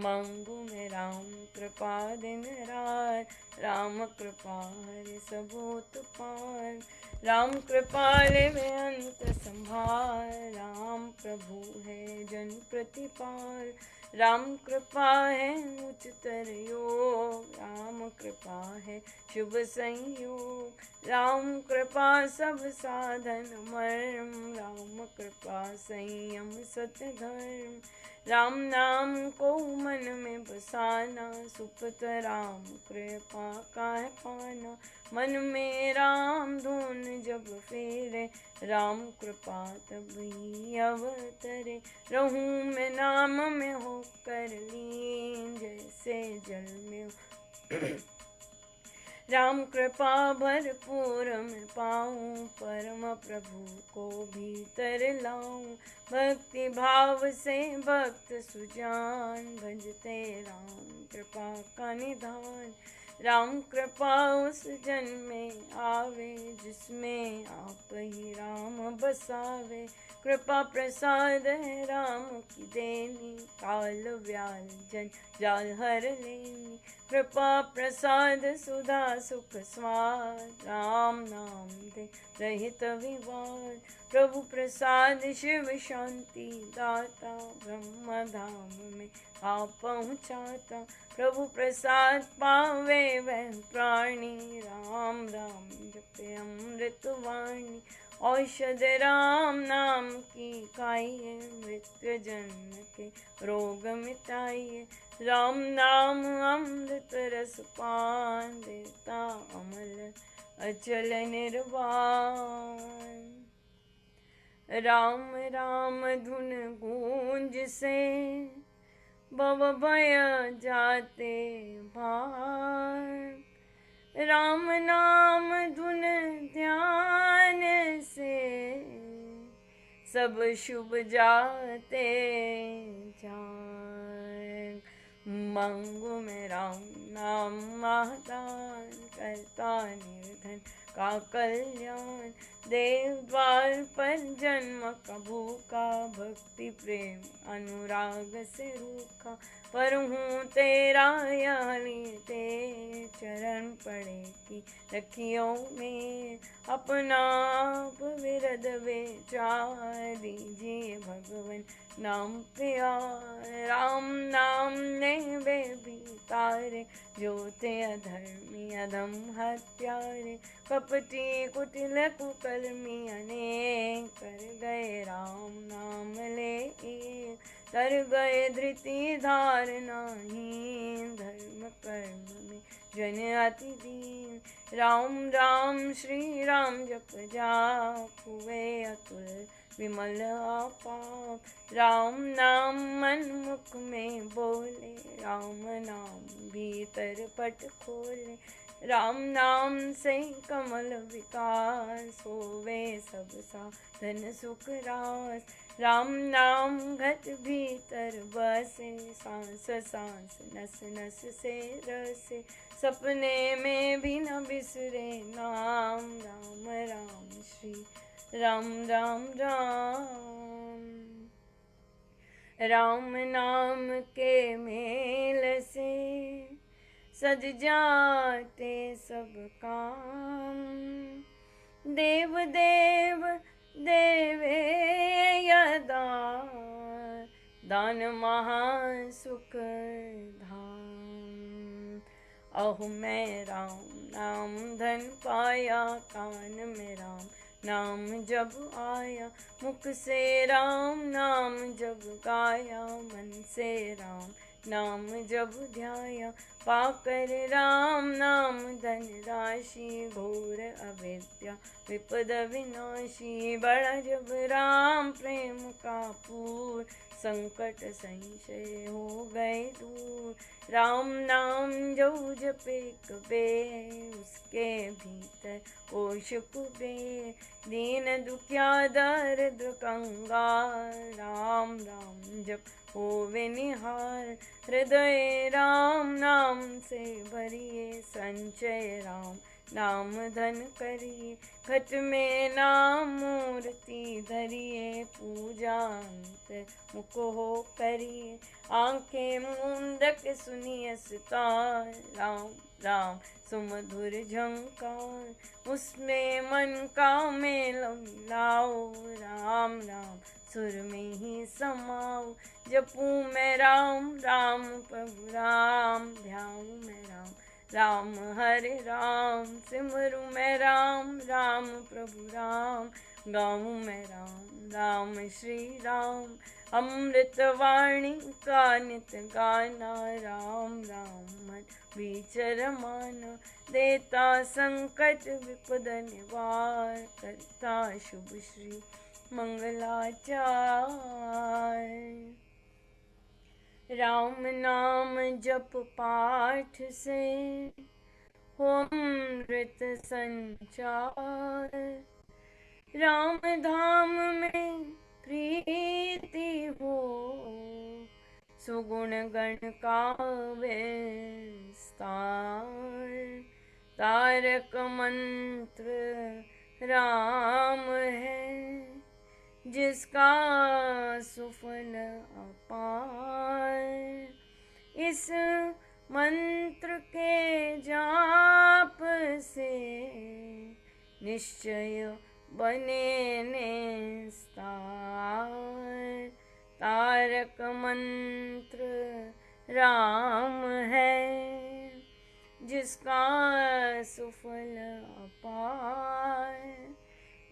मांगू में राम कृपा दिन रात, राम कृपा हरे सबूत पार, राम कृपाले में अंत संभार, राम प्रभु है जन प्रतिपाल, राम कृपा है उच्चतर योग, राम कृपा है शुभ संयोग, राम कृपा सब साधन मर्म, राम कृपा संयम सत्य धर्म, राम नाम को मन में बसाना, सुपत राम कृपा का है पाना, मन में राम धुन जब फेरे, राम कृपा तब ही अवतरे। रहूं मैं नाम में होकर लीन, जैसे जल में राम कृपा भरपूर मैं पाऊं, परम प्रभु को भीतर लाऊं। भक्ति भाव से भक्त सुजान, भजते राम कृपा का निधान। राम कृपा उस जन में आवे, जिसमें आप ही राम बसावे। कृपा प्रसाद है राम की देनी, काल व्याल जन जाल हर लेनी। कृपा प्रसाद सुधा सुख स्वाद, राम नाम दे रहित विवाद। प्रभु प्रसाद शिव शांति दाता, ब्रह्म धाम में आप पहुँचाता। प्रभु प्रसाद पावे वह प्राणी, राम राम जपे अमृत वाणी। औषध राम नाम की खाइए, मृत्यु जन्म के रोग मिटाइए। राम नाम अमृत रस पान, देता अमल अचल निर्वाण। राम राम धुन गूंज से, भव भय जाते भाग। राम नाम धुन ध्यान से, सब शुभ जाते जाग। मांगो मैं राम नाम महादान, करता निर्धन का कल्याण। देव द्वार पर जन्म का भूखा, भक्ति प्रेम अनुराग से रूखा। पर हूँ तेरा यह लेते, चरण पड़े की रखियो में। अपना आप विरद विचार, दीजिए भगवन नाम प्यार। राम नाम ने वे भी तारे, जो थे अधर्मी अधम हत्यारे। कपटी कुटिल कुकर्मी अनेक, कर गए राम नाम ले एक। तर गए धृति धारनाहीन, धर्म कर्म में जन अति दीन। राम राम श्री राम जप जाप, हुए अतुल विमल पाप। राम नाम मन मुख में बोले, राम नाम भीतर पट खोले। राम नाम से कमल विकास, होवे सब साधन सुख रास। राम नाम घट भीतर बसे, सांस सांस नस नस से रसे। सपने में भी न बिसरे नाम, राम राम श्री राम राम राम। राम नाम के मेल से, सज जाते सब काम। देव देव देवे यदा, दान महासुख धाम। अहो मैं राम नाम धन पाया, कान में राम नाम जब आया। मुख से राम नाम जब गाया, मन से राम नाम जब ध्याया। पाकर राम नाम धन राशि, घोर अविद्या विपद विनाशी। बड़ा जब राम प्रेम का पूर, संकट संशय हो गए दूर। राम नाम जो जपे कबे, उसके भीतर कोश कुबेर। दीन दुखिया दरिद्र कंगाल, राम राम जप होवे निहार। हृदय राम नाम से भरिए, संचय राम नाम धन करिए। घट में नाम मूर्ति धरिए, पूजा अंत मुख हो करिए। आंखें मूंदक सुनिए सितार, राम राम सुमधुर झंकार। उसमें मन का मेल मिलाओ, राम राम सुर में ही समाओ। जपूं मैं राम राम प्रभु राम, ध्याऊं मैं राम राम हरे राम। सिमरूं मैं राम राम प्रभु राम, गाऊं मैं राम राम श्री राम। अमृतवाणी का नित गाना, राम राम मन विचर माना, देता संकट विपद निवार, करता शुभ श्री मंगलाचार। राम नाम जप पाठ से हो अमृत संचार, राम धाम में प्रीति हो, सुगुण गण का विस्तार। तारक मंत्र राम है, जिसका सुफल अपार। इस मंत्र के जाप से निश्चय बने निस्तार। तारक मंत्र राम है, जिसका सुफल अपार।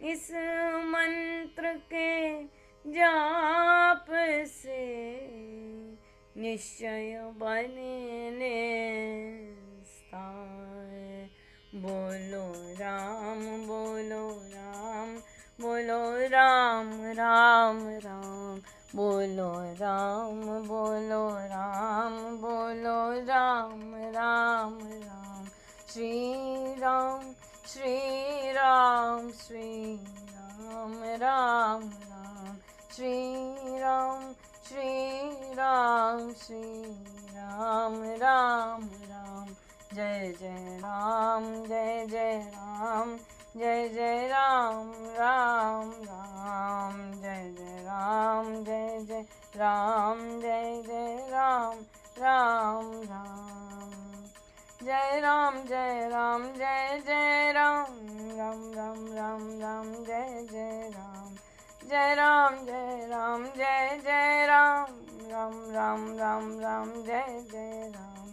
इस मंत्र के जाप से निश्चय बने निस्तार। बोलो राम बोलो राम, बोलो राम राम राम, बोलो राम बोलो राम, बोलो राम राम राम। श्री राम श्री राम श्री राम राम राम, श्री राम श्री राम श्री राम राम राम। जय जय राम जय जय राम, जय जय राम राम राम, जय जय राम जय जय राम, जय जय राम राम राम। जय राम जय राम जय जय राम, राम राम राम राम जय जय राम। जय राम जय राम जय जय राम, राम राम राम राम जय जय राम।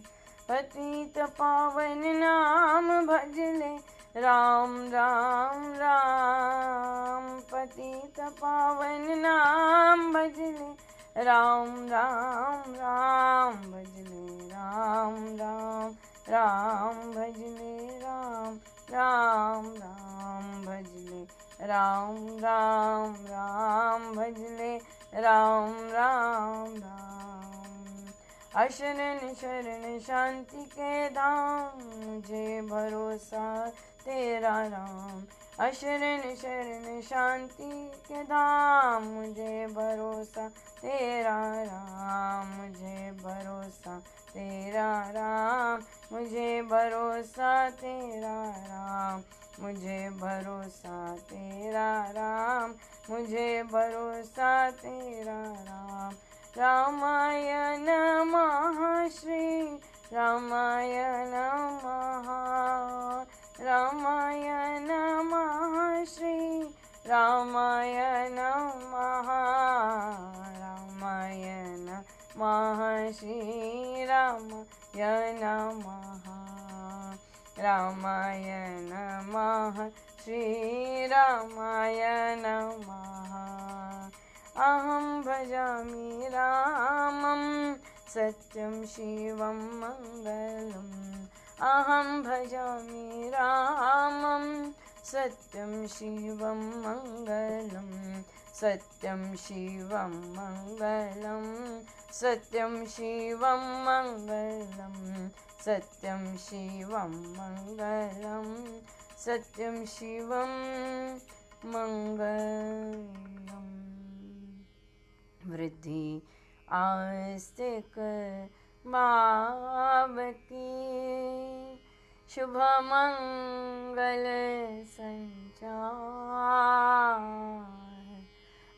पतित पावन नाम भजले राम राम राम, पतित पावन नाम भजले राम राम राम, भजले राम राम राम, भजले राम राम राम, भजले राम राम राम, भजले राम राम राम। अशरण शरण शांति के धाम, मुझे भरोसा तेरा राम। अशरण शरण शांति के धाम, मुझे भरोसा तेरा राम, मुझे भरोसा तेरा राम, मुझे भरोसा तेरा राम, मुझे भरोसा तेरा राम, मुझे भरोसा तेरा राम। रामाय नमः श्री रामाय नमः, रामाय नमः श्री रामाय नमः, रामाय नमः श्री रामाय नमः, रामाय नमः श्री रामाय नमः। अहं भजामि रामं सत्यं शिवं मङ्गलम्, अहं भजामि रामं सत्यं शिवं मङ्गलं, सत्यं शिवं मङ्गलं, सत्यं शिवं मङ्गलं, सत्यं शिवं मङ्गलं, सत्यं शिवं मङ्गलम्। वृद्धि आस्तिक भाव की, शुभ मंगल संचार,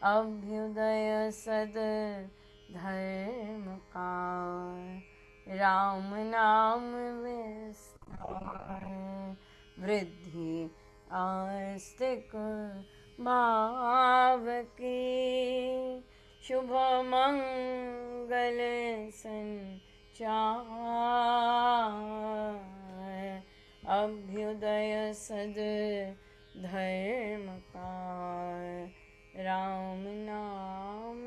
अभ्युदय सद धर्म का, राम नाम विस्तार। वृद्धि आस्तिक भाव की, शुभ मंगल संचार, अभ्युदय सद धर्म का, राम नाम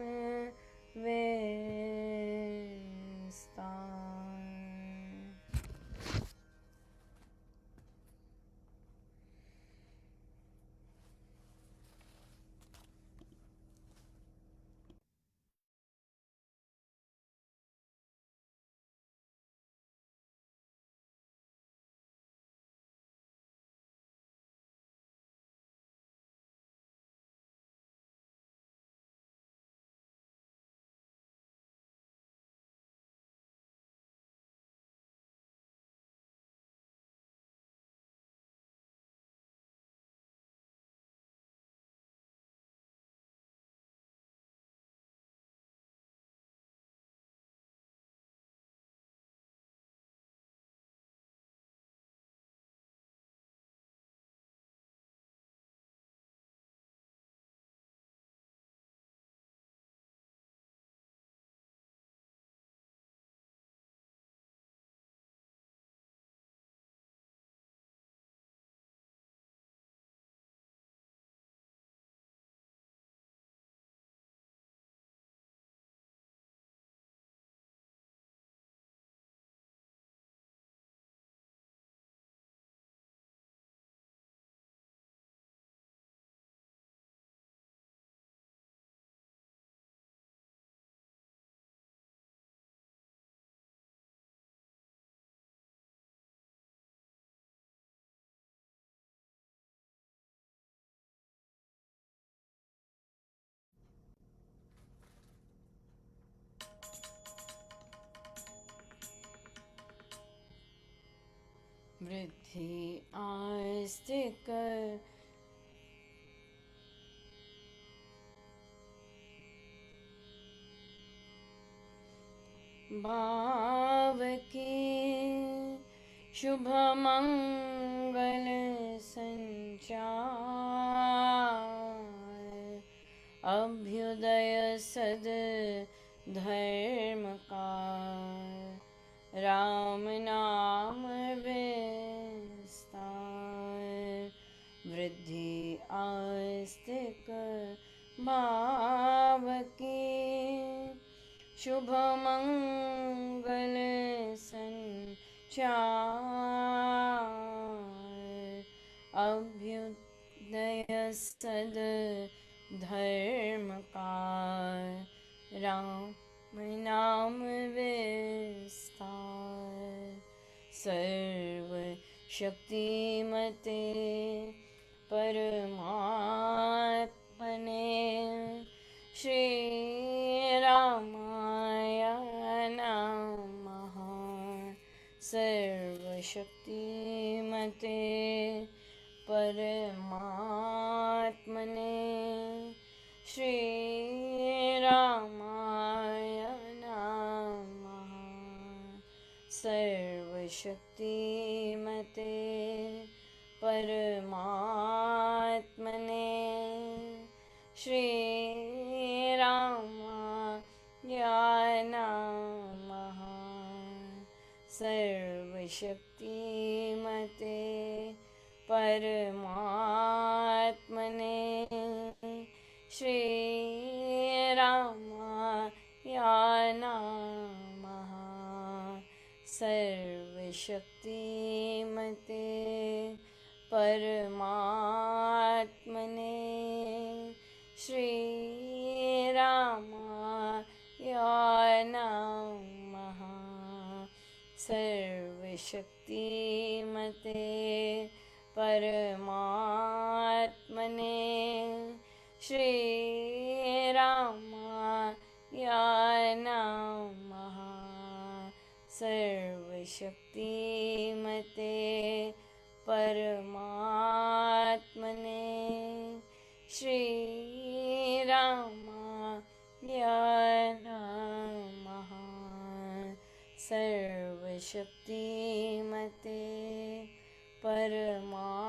वृद्धि आस्ते कर भाव की शुभ मंगल संचार, अभ्युदय सद धर्म का, राम नाम विस्तार। वृद्धि आस्तिक भाव की शुभ मंगल संचार, अभ्युदय सद धर्म का, राम नाम विस्तार। सर्व शक्तिमते परमात्मने श्री रामाय नमः। सर्वशक्तिमते परमात्मने श्री रामाय नमः। सर्वशक्तिमते परमात्मने श्री रामाय नमः। सर्वशक्तिमते परमात्मने श्री रामाय नमः। सर्वशक्तिमते परमात्मने श्री रामाय नमः। सर्वशक्तिमते परमात्मने श्री रामाय नमः। सर्वशक्तिमते परमात्मने श्री रामाय नमः। सर्वशक्तिमते परमात्मने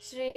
श्री